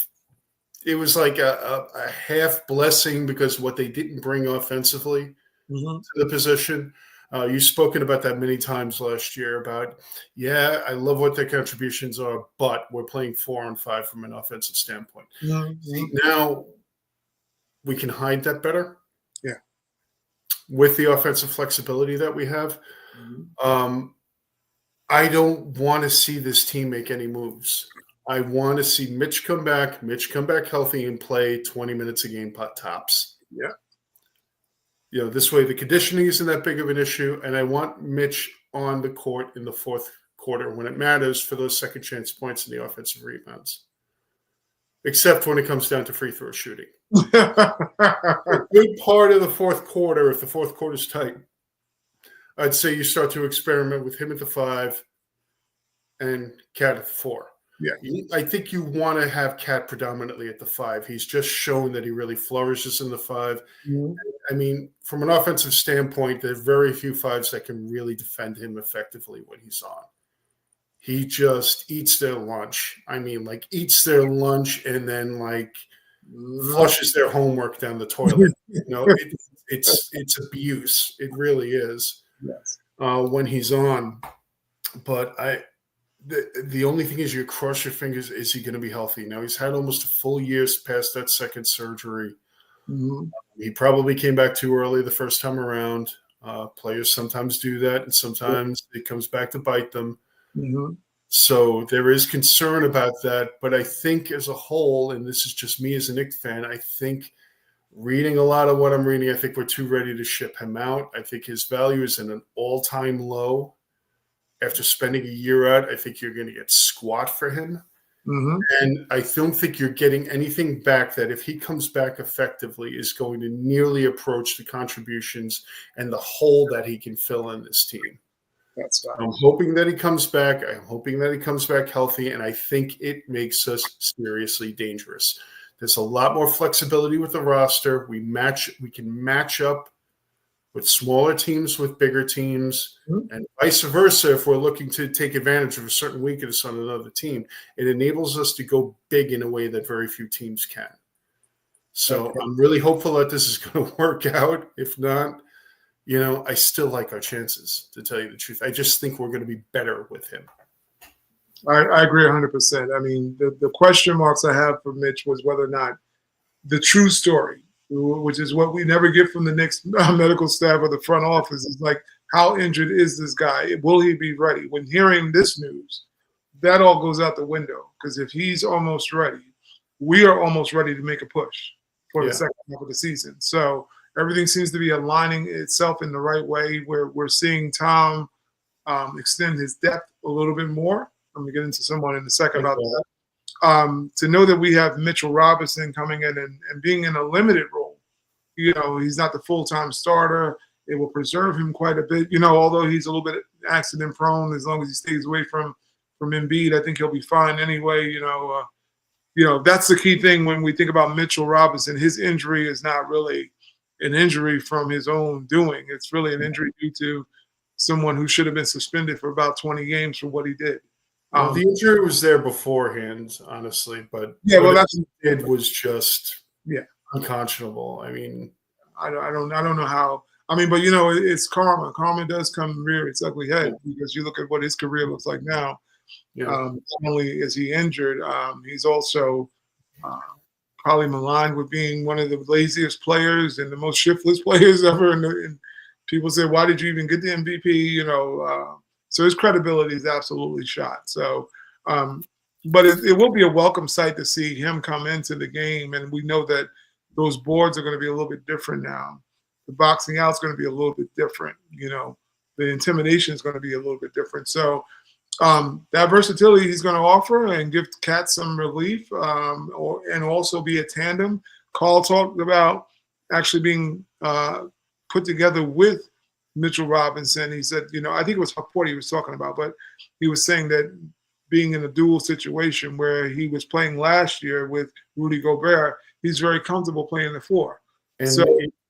it was like a half blessing because what they didn't bring offensively to the position. You've spoken about that many times last year about, I love what their contributions are, but we're playing 4-on-5 from an offensive standpoint. See, now we can hide that better. Yeah. With the offensive flexibility that we have. I don't want to see this team make any moves. I want to see Mitch come back healthy and play 20 minutes a game tops. Yeah. This way the conditioning isn't that big of an issue, and I want Mitch on the court in the fourth quarter when it matters for those second chance points and the offensive rebounds. Except when it comes down to free throw shooting. A good part of the fourth quarter, if the fourth quarter is tight, I'd say you start to experiment with him at the 5 and Cat at the 4. Yeah. I think you want to have Cat predominantly at the 5. He's just shown that he really flourishes in the 5. I mean, from an offensive standpoint, there are very few 5s that can really defend him effectively when he's on. He just eats their lunch. I mean, like eats their lunch and then like flushes their homework down the toilet. It's abuse. It really is. Yes. When he's on. But the only thing is you cross your fingers, is he going to be healthy? Now he's had almost a full year past that second surgery. He probably came back too early the first time around. Players sometimes do that, and sometimes it comes back to bite them. So there is concern about that. But I think as a whole, and this is just me as a Knicks fan, I think reading a lot of what I'm reading, I think we're too ready to ship him out. I think his value is in an all-time low. After spending a year out, I think you're going to get squat for him. And I don't think you're getting anything back that if he comes back effectively is going to nearly approach the contributions and the hole that he can fill in this team. That's right. I'm hoping that he comes back. I'm hoping that he comes back healthy, and I think it makes us seriously dangerous. There's a lot more flexibility with the roster. We can match up with smaller teams with bigger teams, and vice versa. If we're looking to take advantage of a certain weakness on another team, it enables us to go big in a way that very few teams can. So I'm really hopeful that this is going to work out. If not, I still like our chances, to tell you the truth. I just think we're going to be better with him. I agree 100%. I mean, the question marks I have for Mitch was whether or not the true story, which is what we never get from the Knicks medical staff or the front office, is like, how injured is this guy? Will he be ready? When hearing this news, that all goes out the window, because if he's almost ready, we are almost ready to make a push for the second half of the season. So everything seems to be aligning itself in the right way, where we're seeing Tom extend his depth a little bit more. I'm going to get into someone in a second about that. To know that we have Mitchell Robinson coming in and being in a limited role. He's not the full-time starter. It will preserve him quite a bit. Although he's a little bit accident prone, as long as he stays away from Embiid, I think he'll be fine anyway. That's the key thing when we think about Mitchell Robinson. His injury is not really an injury from his own doing. It's really an injury due to someone who should have been suspended for about 20 games for what he did. The injury was there beforehand, honestly, but what he did was just unconscionable. I mean, I don't know how. I mean, but it's karma. Karma does come rear its ugly head, because you look at what his career looks like now. Not only is he injured, he's also probably maligned with being one of the laziest players and the most shiftless players ever. And people say, "Why did you even get the MVP?" So his credibility is absolutely shot. So, but it will be a welcome sight to see him come into the game, and we know that those boards are going to be a little bit different now. The boxing out is going to be a little bit different. The intimidation is going to be a little bit different. So that versatility he's going to offer and give Cat some relief, and also be a tandem. Carl talked about actually being put together with Mitchell Robinson. He said, I think it was Huckport he was talking about, but he was saying that being in a dual situation where he was playing last year with Rudy Gobert, he's very comfortable playing the four. And so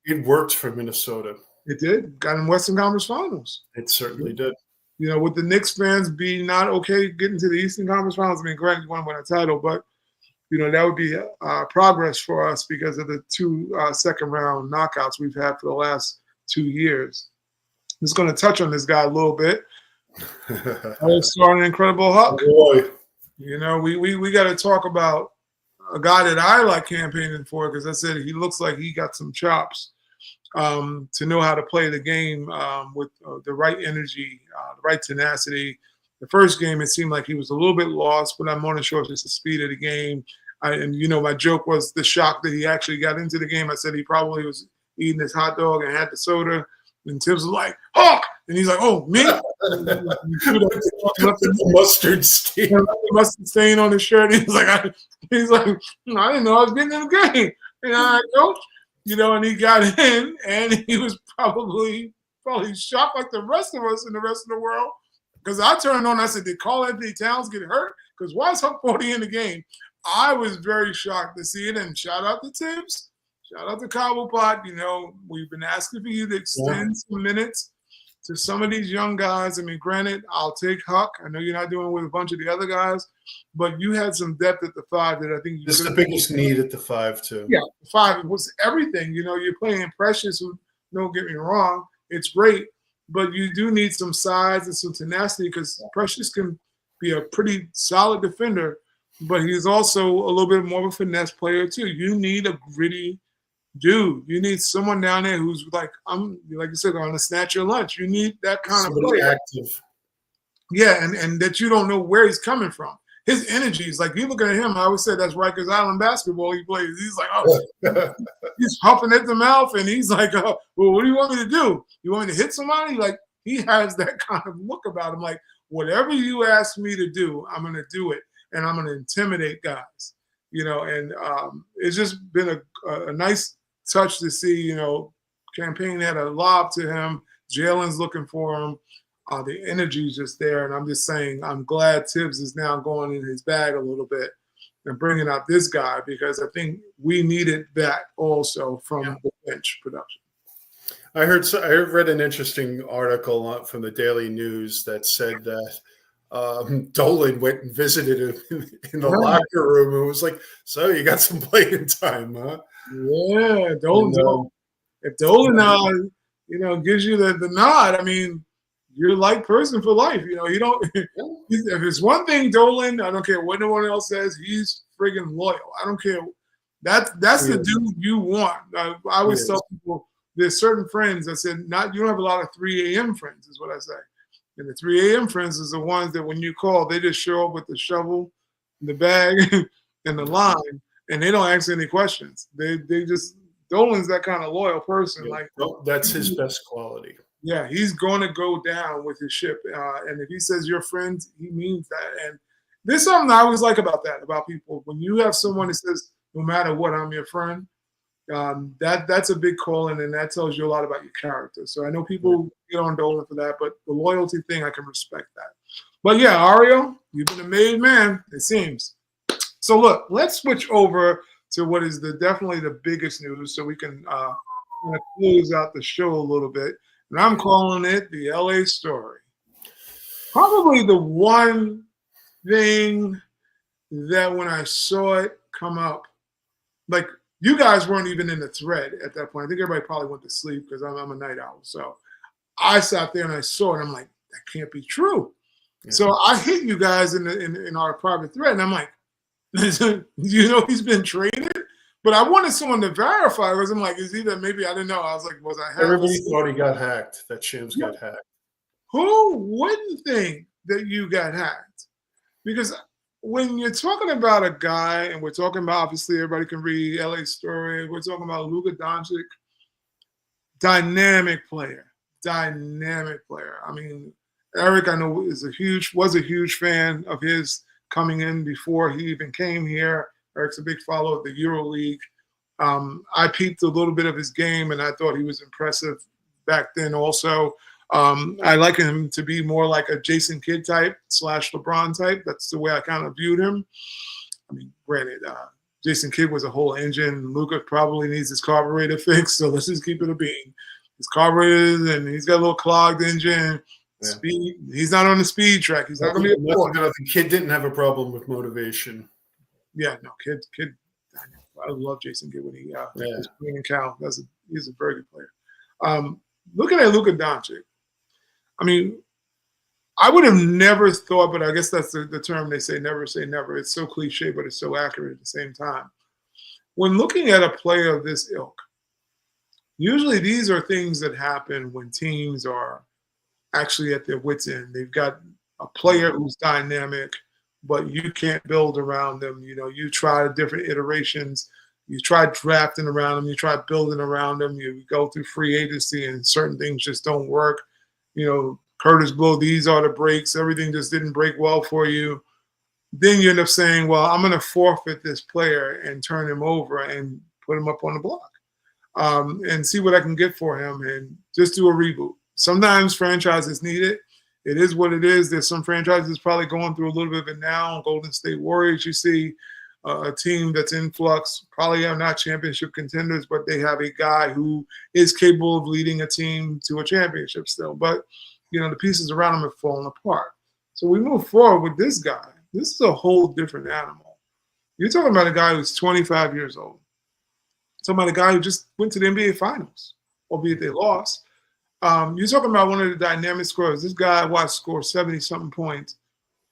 it worked for Minnesota. It did. Got in Western Conference Finals. It certainly did. With the Knicks fans being not okay getting to the Eastern Conference Finals, I mean, granted, you want to win a title, but that would be progress for us because of the two second-round knockouts we've had for the last 2 years. I'm just going to touch on this guy a little bit. Starting Incredible Huck. Oh boy. We got to talk about a guy that I like campaigning for because I said he looks like he got some chops to know how to play the game with the right energy, the right tenacity. The first game, it seemed like he was a little bit lost, but I'm more than sure it's just the speed of the game. My joke was the shock that he actually got into the game. I said he probably was eating his hot dog and had the soda. And Tibbs was like, Hawk! And he's like, oh, me? The mustard stain. The mustard stain on his shirt. He's like, I didn't know I was getting in the game. Coach. And he got in, and he was probably shocked like the rest of us in the rest of the world. Because I turned on, I said, did Karl Anthony Towns get hurt? Because why is Huck 40 in the game? I was very shocked to see it, and shout out to Tibbs. Shout out to Cobblepot. We've been asking for you to extend some minutes to some of these young guys. I mean, granted, I'll take Huck. I know you're not doing it with a bunch of the other guys, but you had some depth at the 5 that I think you. This is the biggest need at the 5 too. Yeah, the 5 was everything. You're playing Precious. Who, don't get me wrong, it's great, but you do need some size and some tenacity because Precious can be a pretty solid defender, but he's also a little bit more of a finesse player too. You need a gritty dude. You need someone down there who's like you said, going to snatch your lunch. You need that kind of player. Active. Yeah, and that you don't know where he's coming from. His energy is like, you looking at him, I always say that's Rikers Island basketball he plays. He's like, he's huffing at the mouth, and he's like, well, what do you want me to do? You want me to hit somebody? Like, he has that kind of look about him. Like, whatever you ask me to do, I'm going to do it, and I'm going to intimidate guys. And it's just been a nice touch to see, Campaign had a lob to him. Jalen's looking for him. The energy is just there. And I'm just saying, I'm glad Tibbs is now going in his bag a little bit and bringing out this guy because I think we needed that also from the bench production. I read an interesting article from the Daily News that said that Dolan went and visited him in the locker room and was like, so you got some playing time, huh? Yeah, Dolan. If Dolan, gives you the nod, I mean, you're a like person for life. You don't. If it's one thing, Dolan, I don't care what no one else says. He's friggin' loyal. I don't care. That's the dude you want. I always tell people there's certain friends. I said, you don't have a lot of 3 a.m. friends, is what I say. And the 3 a.m. friends is the ones that when you call, they just show up with the shovel, the bag, and the line, and they don't ask any questions. They just Dolan's that kind of loyal person. Like that's his best quality. Yeah, he's going to go down with his ship, and if he says you're friends, he means that. And there's something I always like about people. When you have someone that says, "No matter what, I'm your friend," that's a big calling, and that tells you a lot about your character. So I know people get on Dolan for that, but the loyalty thing, I can respect that. But yeah, Ario, you've been a made man, it seems. So look, let's switch over to what is definitely the biggest news, so we can kind of close out the show a little bit. And I'm calling it the LA story. Probably the one thing that when I saw it come up, like you guys weren't even in the thread at that point. I think everybody probably went to sleep because I'm a night owl. So I sat there and I saw it. And I'm like, that can't be true. Yeah. So I hit you guys in our private thread. And I'm like, he's been traded? But I wanted someone to verify because I'm like, is he that maybe I didn't know. I was like, was I hacked? Everybody thought he got hacked, that Shams got hacked. Who wouldn't think that you got hacked? Because when you're talking about a guy, and we're talking about, obviously everybody can read LA Story, we're talking about Luka Doncic, dynamic player, dynamic player. I mean, Eric, I know was a huge fan of his coming in before he even came here. Eric's a big follower of the EuroLeague. I peeped a little bit of his game, and I thought he was impressive back then also. I like him to be more like a Jason Kidd type / LeBron type. That's the way I kind of viewed him. I mean, granted, Jason Kidd was a whole engine. Luka probably needs his carburetor fixed, so let's just keep it a bean. His carburetor, and he's got a little clogged engine. Yeah. Speed. He's not on the speed track. He's not going to be a The Kid didn't have a problem with motivation. Yeah, no, Kid. I love Jason Kidd when he was playing in Cal. He's a very good player. Looking at Luka Doncic, I mean, I would have never thought, but I guess that's the term they say never. It's so cliche, but it's so accurate at the same time. When looking at a player of this ilk, usually these are things that happen when teams are actually at their wits' end. They've got a player who's dynamic, but you can't build around them. You know, you try different iterations. You try drafting around them. You try building around them. You go through free agency, and certain things just don't work. You know, Curtis Blow, these are the breaks. Everything just didn't break well for you. Then you end up saying, well, I'm going to forfeit this player and turn him over and put him up on the block and see what I can get for him and just do a reboot. Sometimes franchises need it. It is what it is. There's some franchises probably going through a little bit of it now. Golden State Warriors, you see a team that's in flux, probably are not championship contenders, but they have a guy who is capable of leading a team to a championship still. But, you know, the pieces around him have fallen apart. So we move forward with this guy. This is a whole different animal. You're talking about a guy who's 25 years old. You're talking about a guy who just went to the NBA Finals, albeit they lost. You're talking about one of the dynamic scorers. This guy I watched score 70-something points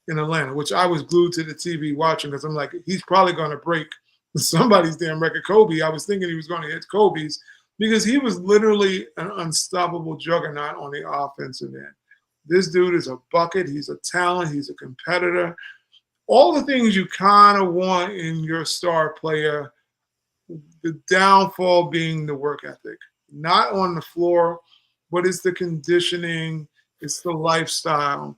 in Atlanta, which I was glued to the TV watching because I'm like, he's probably going to break somebody's damn record. Kobe, I was thinking he was going to hit Kobe's because he was literally an unstoppable juggernaut on the offensive end. This dude is a bucket. He's a talent. He's a competitor. All the things you kind of want in your star player, the downfall being the work ethic. Not on the floor, but it's the conditioning, it's the lifestyle.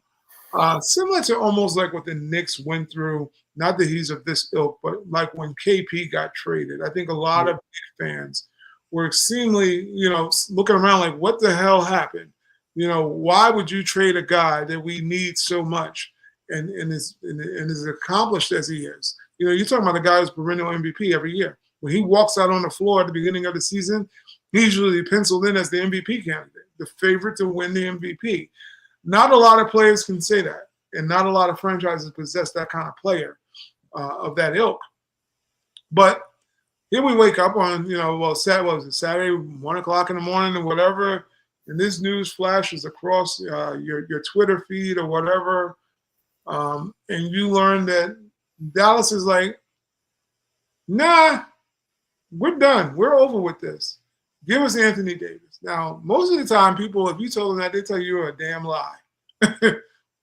Similar to almost like what the Knicks went through, not that he's of this ilk, but like when KP got traded. I think a lot of fans were extremely, you know, looking around like, what the hell happened? You know, why would you trade a guy that we need so much and is as accomplished as he is? You know, you're talking about a guy who's perennial MVP every year. When he walks out on the floor at the beginning of the season, he's usually penciled in as the MVP candidate, the favorite to win the MVP. Not a lot of players can say that, and not a lot of franchises possess that kind of player of that ilk. But here we wake up on, you know, well, Saturday, 1 o'clock in the morning or whatever, and this news flashes across your Twitter feed or whatever, and you learn that Dallas is like, nah, we're done. We're over with this. Give us Anthony Davis. Now, most of the time, people, if you told them that, they tell you a damn lie.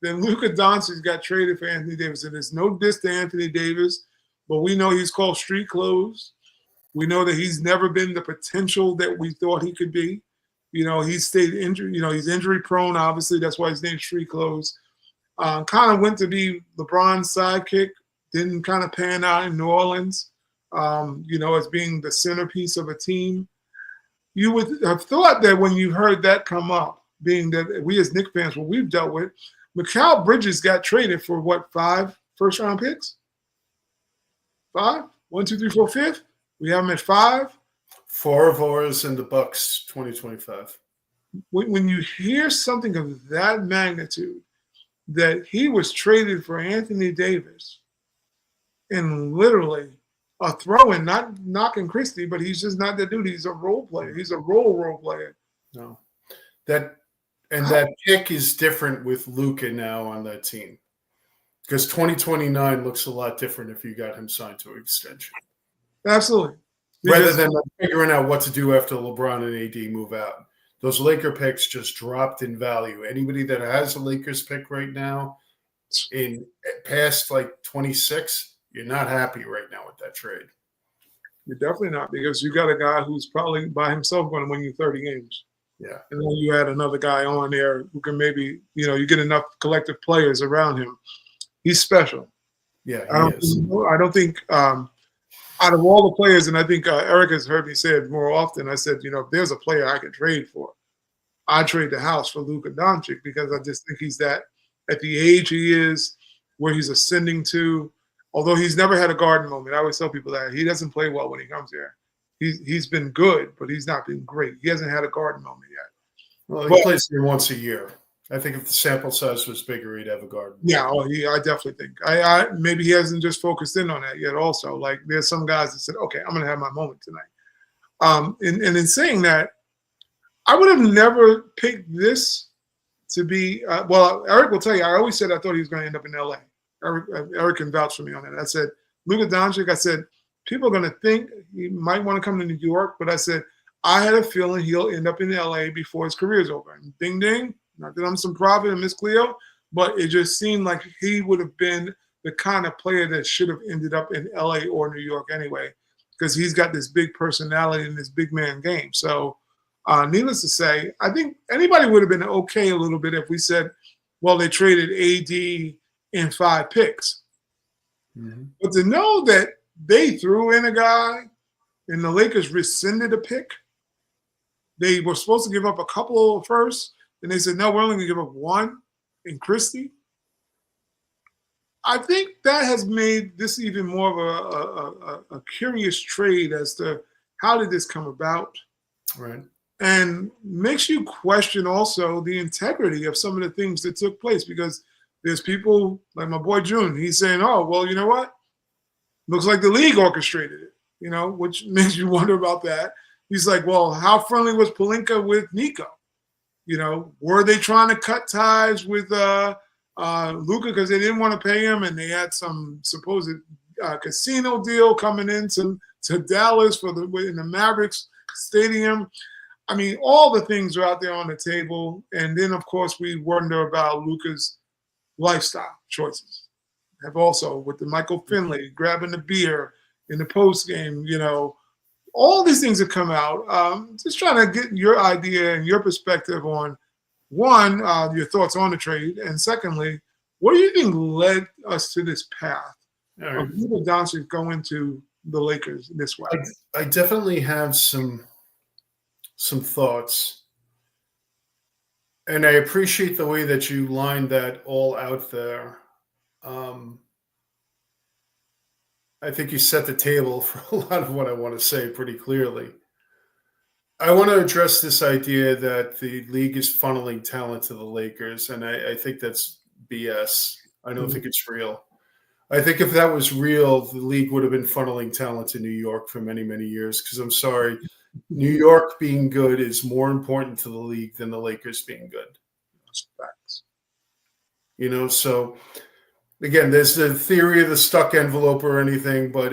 Then Luka Doncic got traded for Anthony Davis. And there's no diss to Anthony Davis, but we know he's called street clothes. We know that he's never been the potential that we thought he could be. You know, he's stayed injured. You know, he's injury prone, obviously. That's why his name's street clothes. Kind of went to be LeBron's sidekick. Didn't kind of pan out in New Orleans, you know, as being the centerpiece of a team. You would have thought that when you heard that come up, being that we as Knicks fans, what we've dealt with, Mikal Bridges got traded for what, 5 first-round picks? 5? 1, 2, 3, 4, 5? We have him at 5. 4 of ours in the Bucks 2025. When you hear something of that magnitude, that he was traded for Anthony Davis, and literally a throw-in, not knocking Christie, but he's just not that dude. He's a role player. He's a role player. No, that pick is different with Luka now on that team because 2029 looks a lot different if you got him signed to an extension. Absolutely. Rather than figuring out what to do after LeBron and AD move out. those Laker picks just dropped in value. Anybody that has a Lakers pick right now in past like 26, you're not happy right now with that trade. You're definitely not, because you got a guy who's probably by himself going to win you 30 games. Yeah. And then you add another guy on there who can maybe, you get enough collective players around him. He's special. Yeah, I don't think out of all the players, and I think Eric has heard me say it more often, I said, if there's a player I could trade for, I'd trade the house for Luka Doncic, because I just think he's that at the age he is, where he's ascending to. Although he's never had a garden moment. I always tell people that he doesn't play well when he comes here. He's been good, but he's not been great. He hasn't had a garden moment yet. Well, he plays here once a year. I think if the sample size was bigger, he'd have a garden. Yeah, I definitely think. I maybe he hasn't just focused in on that yet. Also, like there's some guys that said, "Okay, I'm going to have my moment tonight." And in saying that, I would have never picked this to be. Well, Eric will tell you. I always said I thought he was going to end up in L.A. Eric can vouch for me on that. I said, Luka Doncic, I said, people are going to think he might want to come to New York, but I said, I had a feeling he'll end up in LA before his career is over. And ding, ding. Not that I'm some prophet and Miss Cleo, but it just seemed like he would have been the kind of player that should have ended up in LA or New York anyway, because he's got this big personality and this big man game. So needless to say, I think anybody would have been okay a little bit if we said, well, they traded AD in 5 picks. Mm-hmm. But to know that they threw in a guy and the Lakers rescinded a pick, they were supposed to give up a couple of firsts, and they said, no, we're only going to give up 1 in Christie. I think that has made this even more of a curious trade as to how did this come about. Right. And makes you question also the integrity of some of the things that took place, because there's people like my boy June. He's saying, oh, well, you know what? Looks like the league orchestrated it, which makes you wonder about that. He's like, well, how friendly was Pelinka with Nico? Were they trying to cut ties with Luka because they didn't want to pay him, and they had some supposed casino deal coming into Dallas in the Mavericks Stadium? I mean, all the things are out there on the table. And then, of course, we wonder about Luka's lifestyle choices. Have also with the Michael Finley grabbing the beer in the post game, all these things have come out. Just trying to get your idea and your perspective on one, your thoughts on the trade, and secondly, what do you think led us to this path of Luka Doncic going to the Lakers this way? I definitely have some thoughts. And I appreciate the way that you lined that all out there. I think you set the table for a lot of what I want to say pretty clearly. I want to address this idea that the league is funneling talent to the Lakers, and I think that's BS. I don't think it's real. I think if that was real, the league would have been funneling talent to New York for many, many years, because I'm sorry, New York being good is more important to the league than the Lakers being good. That's facts. So again, there's the theory of the stuck envelope or anything, but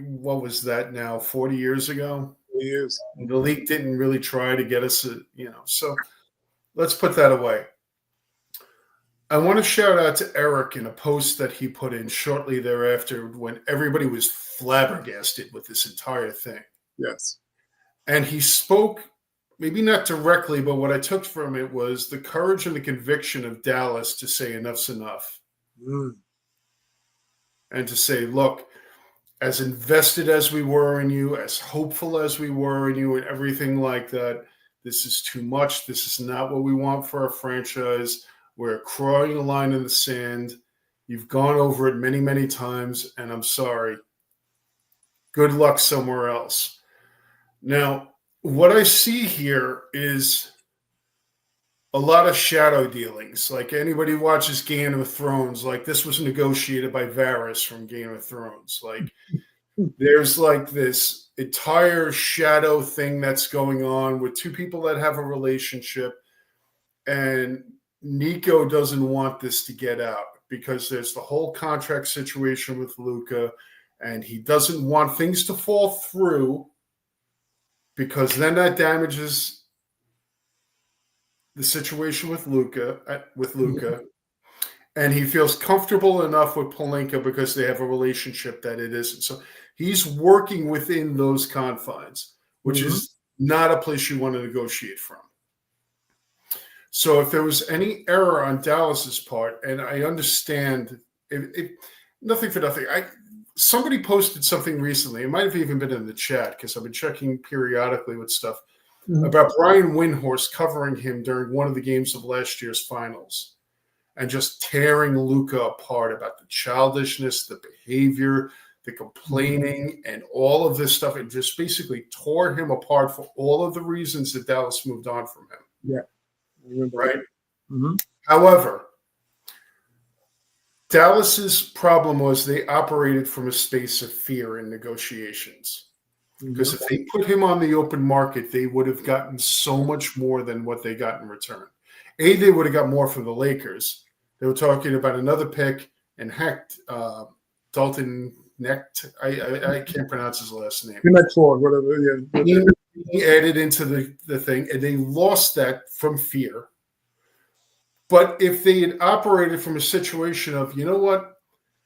what was that now? 40 years ago? Years. The league didn't really try to get us, So let's put that away. I want to shout out to Eric in a post that he put in shortly thereafter when everybody was flabbergasted with this entire thing. Yes. And he spoke, maybe not directly, but what I took from it was the courage and the conviction of Dallas to say enough's enough. And to say, look, as invested as we were in you, as hopeful as we were in you and everything like that, this is too much. This is not what we want for our franchise. We're drawing a line in the sand. You've gone over it many, many times, and I'm sorry. Good luck somewhere else. Now, what I see here is a lot of shadow dealings. Like anybody who watches Game of Thrones, like this was negotiated by Varys from Game of Thrones. Like there's like this entire shadow thing that's going on with 2 people that have a relationship, and Nico doesn't want this to get out because there's the whole contract situation with Luka, and he doesn't want things to fall through because then that damages the situation with Luca, and he feels comfortable enough with Pelinka because they have a relationship that it isn't. So he's working within those confines, which is not a place you want to negotiate from. So if there was any error on Dallas's part, and I understand, nothing for nothing. Somebody posted something recently. It might have even been in the chat because I've been checking periodically with stuff about Brian Windhorst covering him during one of the games of last year's finals and just tearing Luka apart about the childishness, the behavior, the complaining, and all of this stuff. It just basically tore him apart for all of the reasons that Dallas moved on from him. Yeah. Right. However, Dallas's problem was they operated from a space of fear in negotiations. Because if they put him on the open market, they would have gotten so much more than what they got in return. They would have got more from the Lakers. They were talking about another pick and Dalton Knicked. I can't pronounce his last name. Knicked, whatever. Yeah. He added into the thing, and they lost that from fear. But if they had operated from a situation of, you know what,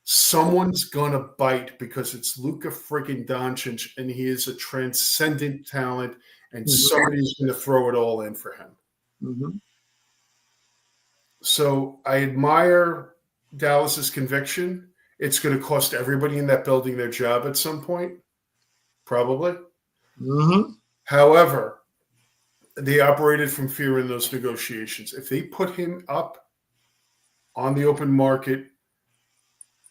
someone's going to bite because it's Luka freaking Doncic, and he is a transcendent talent, and somebody's going to throw it all in for him. So I admire Dallas's conviction. It's going to cost everybody in that building their job at some point, probably. However, they operated from fear in those negotiations. If they put him up on the open market,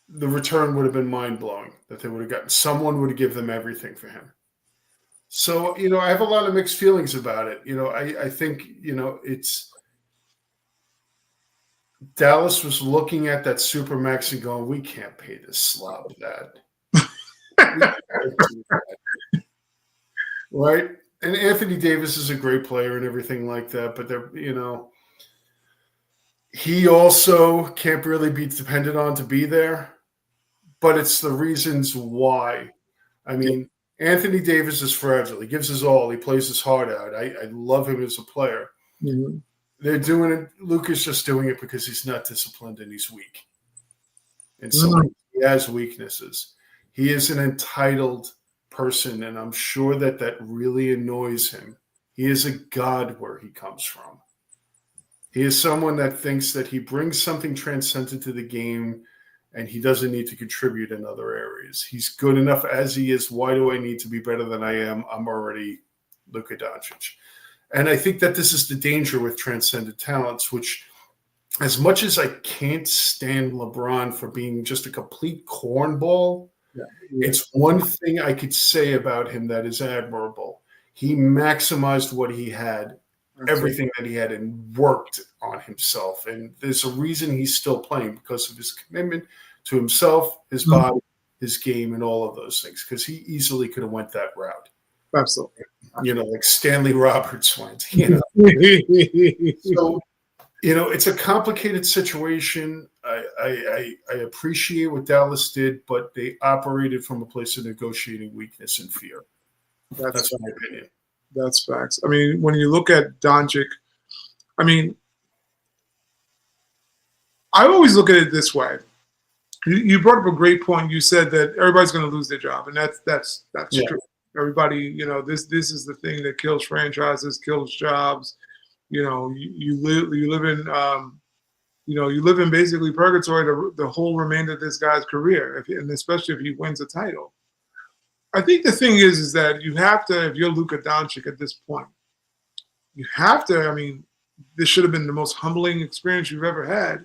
the return would have been mind-blowing that they would have gotten. Someone would have given them everything for him. So, I have a lot of mixed feelings about it. I think, it's Dallas was looking at that Supermax and going, we can't pay this slob that. Right? And Anthony Davis is a great player and everything like that, but he also can't really be dependent on to be there. But it's the reasons why. I mean, Anthony Davis is fragile. He gives his all. He plays his heart out. I love him as a player. They're doing it. Luka's just doing it because he's not disciplined and he's weak. And so he has weaknesses. He is an entitled person, and I'm sure that really annoys him. He is a god where he comes from. He is someone that thinks that he brings something transcendent to the game, and he doesn't need to contribute in other areas. He's good enough as he is. Why do I need to be better than I am? I'm already Luka Doncic. And I think that this is the danger with transcendent talents, which as much as I can't stand LeBron for being just a complete cornball, it's one thing I could say about him that is admirable. He maximized what he had, everything that he had, and worked on himself. And there's a reason he's still playing because of his commitment to himself, his body, his game, and all of those things. Because he easily could have went that route. Absolutely. Like Stanley Roberts went. So, it's a complicated situation. I appreciate what Dallas did, but they operated from a place of negotiating weakness and fear. That's my opinion. That's facts. I mean, when you look at Doncic, I mean, I always look at it this way. You brought up a great point. You said that everybody's going to lose their job, and that's true. Everybody, this is the thing that kills franchises, kills jobs. You live in basically purgatory the whole remainder of this guy's career, and especially if he wins a title. I think the thing is that you have to, if you're Luka Doncic at this point, you have to. I mean, this should have been the most humbling experience you've ever had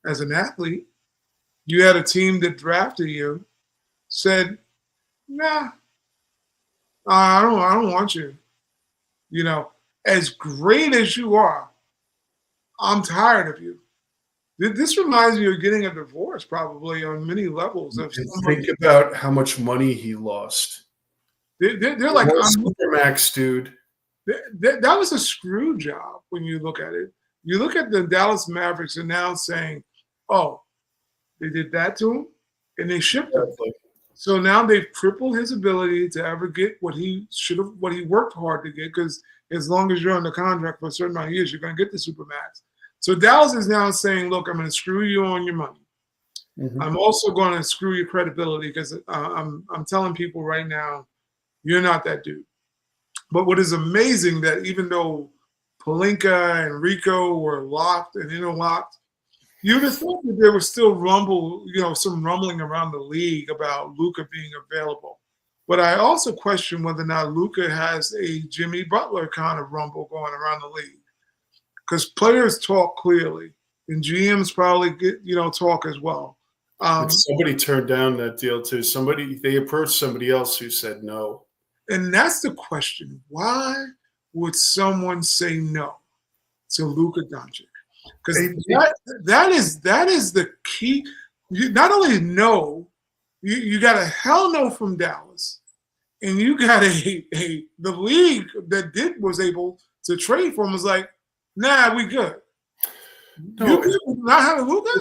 as an athlete. You had a team that drafted you, said, "Nah, I don't want you." As great as you are, I'm tired of you. This reminds me of getting a divorce, probably on many levels. Think about how much money he lost. They're like, Supermax, dude. That was a screw job when you look at it. You look at the Dallas Mavericks and now saying, "Oh, they did that to him, and they shipped him." So now they've crippled his ability to ever get what he should have, what he worked hard to get. Because as long as you're under contract for a certain amount of years, you're going to get the supermax. So Dallas is now saying, "Look, I'm going to screw you on your money. Mhm. I'm also going to screw your credibility because I'm telling people right now, you're not that dude." But what is amazing that even though Palinka and Rico were locked and interlocked, you'd have thought that there was still some rumbling around the league about Luka being available. But I also question whether or not Luka has a Jimmy Butler kind of rumble going around the league. Because players talk clearly, and GMs probably talk as well. But somebody turned down that deal too. They approached somebody else who said no. And that's the question. Why would someone say no to Luka Doncic? Because that is the key. You not only know, you got a hell no from Dallas, and you got the league that was able to trade for him was like, nah, we good. No, you good not having Luka?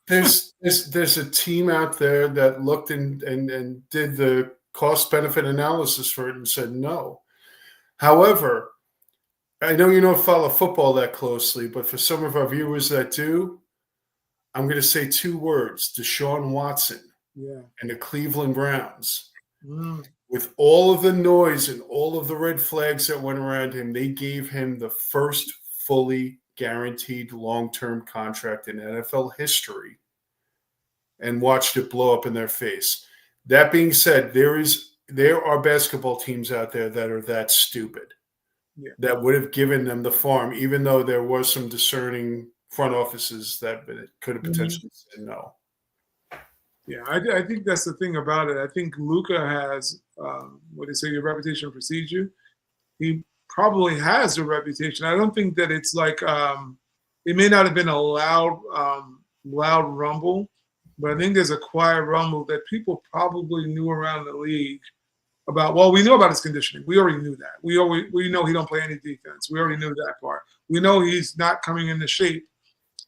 There's a team out there that looked and did the cost benefit analysis for it and said no. However, I know you don't follow football that closely, but for some of our viewers that do, I'm going to say two words: Deshaun Watson and the Cleveland Browns. With all of the noise and all of the red flags that went around him, they gave him the first fully guaranteed long-term contract in NFL history and watched it blow up in their face. That being said, there are basketball teams out there that are that stupid that would have given them the farm, even though there was some discerning front offices that could have potentially said no. Yeah, I think that's the thing about it. I think Luka has, what they say, your reputation precedes you. He probably has a reputation. I don't think that it's like it may not have been a loud rumble, but I think there's a quiet rumble that people probably knew around the league about. Well, we know about his conditioning. We already knew that. We know he don't play any defense. We already knew that part. We know he's not coming into shape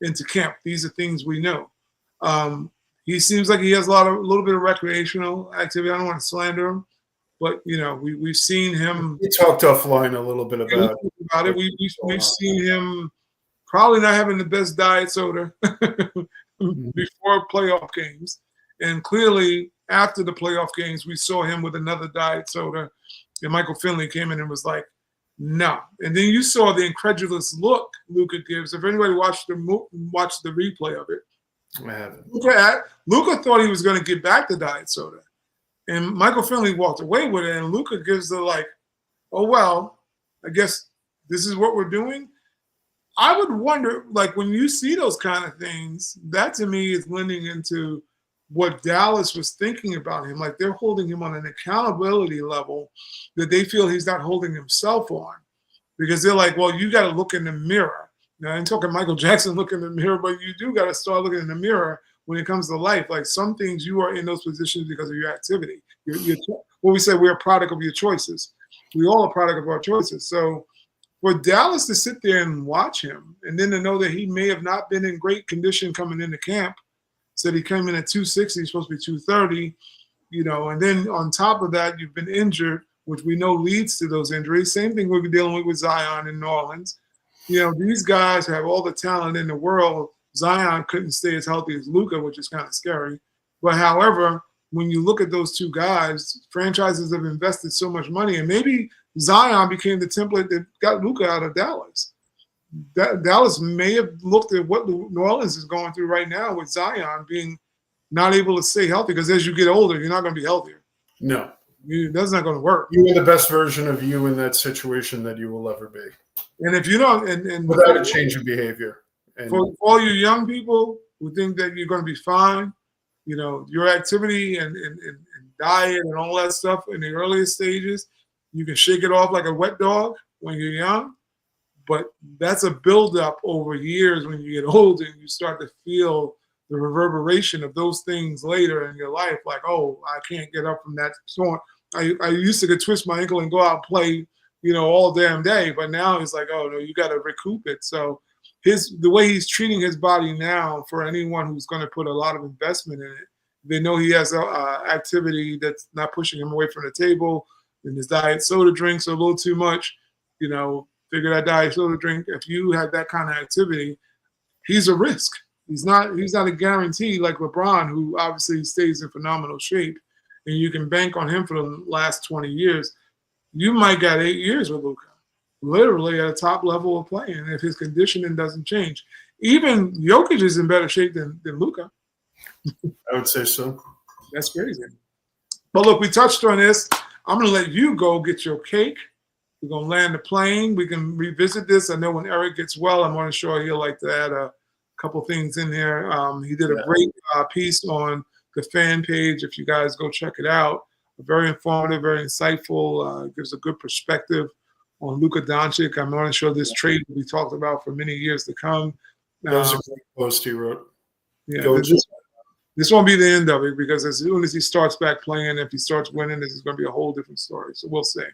into camp. These are things we know. He seems like he has a little bit of recreational activity. I don't want to slander him, but we've seen him. He talked offline a little bit about it. We've seen him probably not having the best diet soda before playoff games, and clearly after the playoff games, we saw him with another diet soda, and Michael Finley came in and was like, "No." And then you saw the incredulous look Luka gives. If anybody watched the replay of it, Luka thought he was going to get back the diet soda, and Michael Finley walked away with it. And Luka gives the like, "Oh well, I guess this is what we're doing." I would wonder, like when you see those kind of things, that to me is lending into what Dallas was thinking about him. Like they're holding him on an accountability level that they feel he's not holding himself on, because they're like, "Well, you got to look in the mirror." Now, I'm talking Michael Jackson look in the mirror, but you do got to start looking in the mirror when it comes to life. Like some things you are in those positions because of your activity. What we say, we're a product of your choices. We all are a product of our choices. So for Dallas to sit there and watch him, and then to know that he may have not been in great condition coming into camp, said he came in at 260, he's supposed to be 230, and then on top of that, you've been injured, which we know leads to those injuries. Same thing we're dealing with Zion in New Orleans. These guys have all the talent in the world. Zion couldn't stay as healthy as Luka, which is kind of scary. But however, when you look at those two guys, franchises have invested so much money, and maybe Zion became the template that got Luka out of Dallas. Dallas may have looked at what New Orleans is going through right now with Zion being not able to stay healthy, because as you get older, you're not going to be healthier. No. That's not going to work. You are the best version of you in that situation that you will ever be. And if you don't, and without a change of behavior. And for all you young people who think that you're going to be fine, your activity and diet and all that stuff in the earliest stages, you can shake it off like a wet dog when you're young. But that's a buildup over years. When you get older and you start to feel the reverberation of those things later in your life, like, oh, I can't get up from that. So I used to twist my ankle and go out and play, all damn day. But now it's like, oh, no, you got to recoup it. So the way he's treating his body now, for anyone who's going to put a lot of investment in it, They know he has a activity that's not pushing him away from the table, and his diet soda drinks are a little too much. Figure that diet soda drink. If you have that kind of activity, he's a risk. He's not a guarantee like LeBron, who obviously stays in phenomenal shape, and you can bank on him for the last 20 years. You might get 8 years with Luka, literally at a top level of playing if his conditioning doesn't change. Even Jokic is in better shape than Luka. I would say so. That's crazy. But look, we touched on this. I'm going to let you go get your cake. We're going to land the plane. We can revisit this. I know when Eric gets well, I'm going to sure he'll like to add a couple things in there. He did a great piece on the fan page. If you guys go check it out, very informative, very insightful, gives a good perspective on Luka Doncic. I'm not sure this trade will be talked about for many years to come. That was a great post he wrote. Yeah, this won't be the end of it, because as soon as he starts back playing, if he starts winning, this is going to be a whole different story. So we'll see.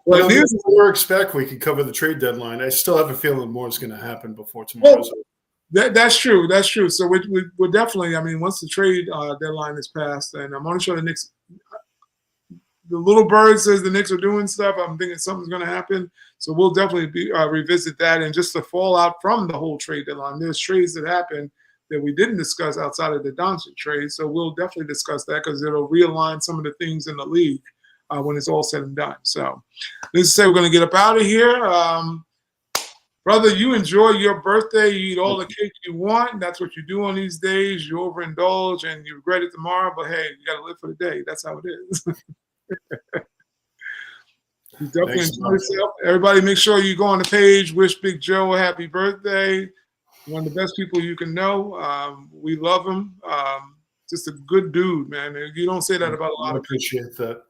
Well, we're expect we could cover the trade deadline. I still have a feeling more is going to happen before tomorrow's over. That's true. That's true. So we're definitely, once the trade deadline is passed, and I'm only sure the Knicks, the little bird says the Knicks are doing stuff, I'm thinking something's going to happen. So we'll definitely revisit that. And just the fallout from the whole trade deadline. There's trades that happened that we didn't discuss outside of the Doncic trade. So we'll definitely discuss that, because it'll realign some of the things in the league when it's all said and done. So let's say we're going to get up out of here. Brother, you enjoy your birthday. You eat all the cake you want. That's what you do on these days. You overindulge and you regret it tomorrow. But, hey, you got to live for the day. That's how it is. You definitely enjoy yourself. Everybody, make sure you go on the page. Wish Big Joe a happy birthday. One of the best people you can know. We love him. Just a good dude, man. You don't say that about a lot of people. I appreciate that.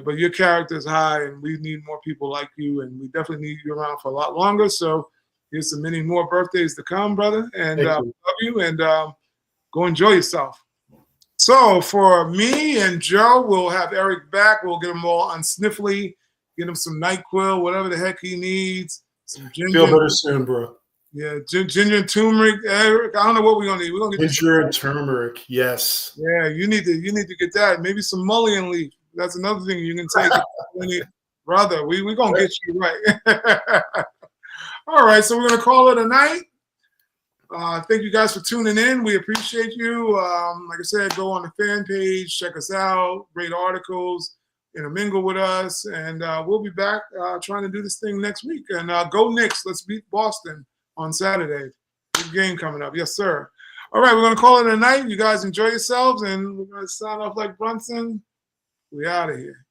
But your character is high, and we need more people like you, and we definitely need you around for a lot longer. So here's some many more birthdays to come, brother. And love you, and go enjoy yourself. So for me and Joe, we'll have Eric back. We'll get him all unsniffly, get him some NyQuil, whatever the heck he needs. Some ginger. Feel better soon, bro. Yeah, ginger and turmeric. Eric, I don't know what we're gonna need. We're gonna get ginger and turmeric. Yes. Yeah, you need to get that. Maybe some mullein leaf. That's another thing you can take. Brother, we're gonna get you right. All right, so we're gonna call it a night. Thank you guys for tuning in. We appreciate you. Like I said, go on the fan page, check us out, great articles, mingle with us, and we'll be back trying to do this thing next week. And go Knicks. Let's beat Boston on Saturday. Big game coming up. Yes, sir. All right, we're going to call it a night. You guys enjoy yourselves, and we're going to sign off like Brunson. We out of here.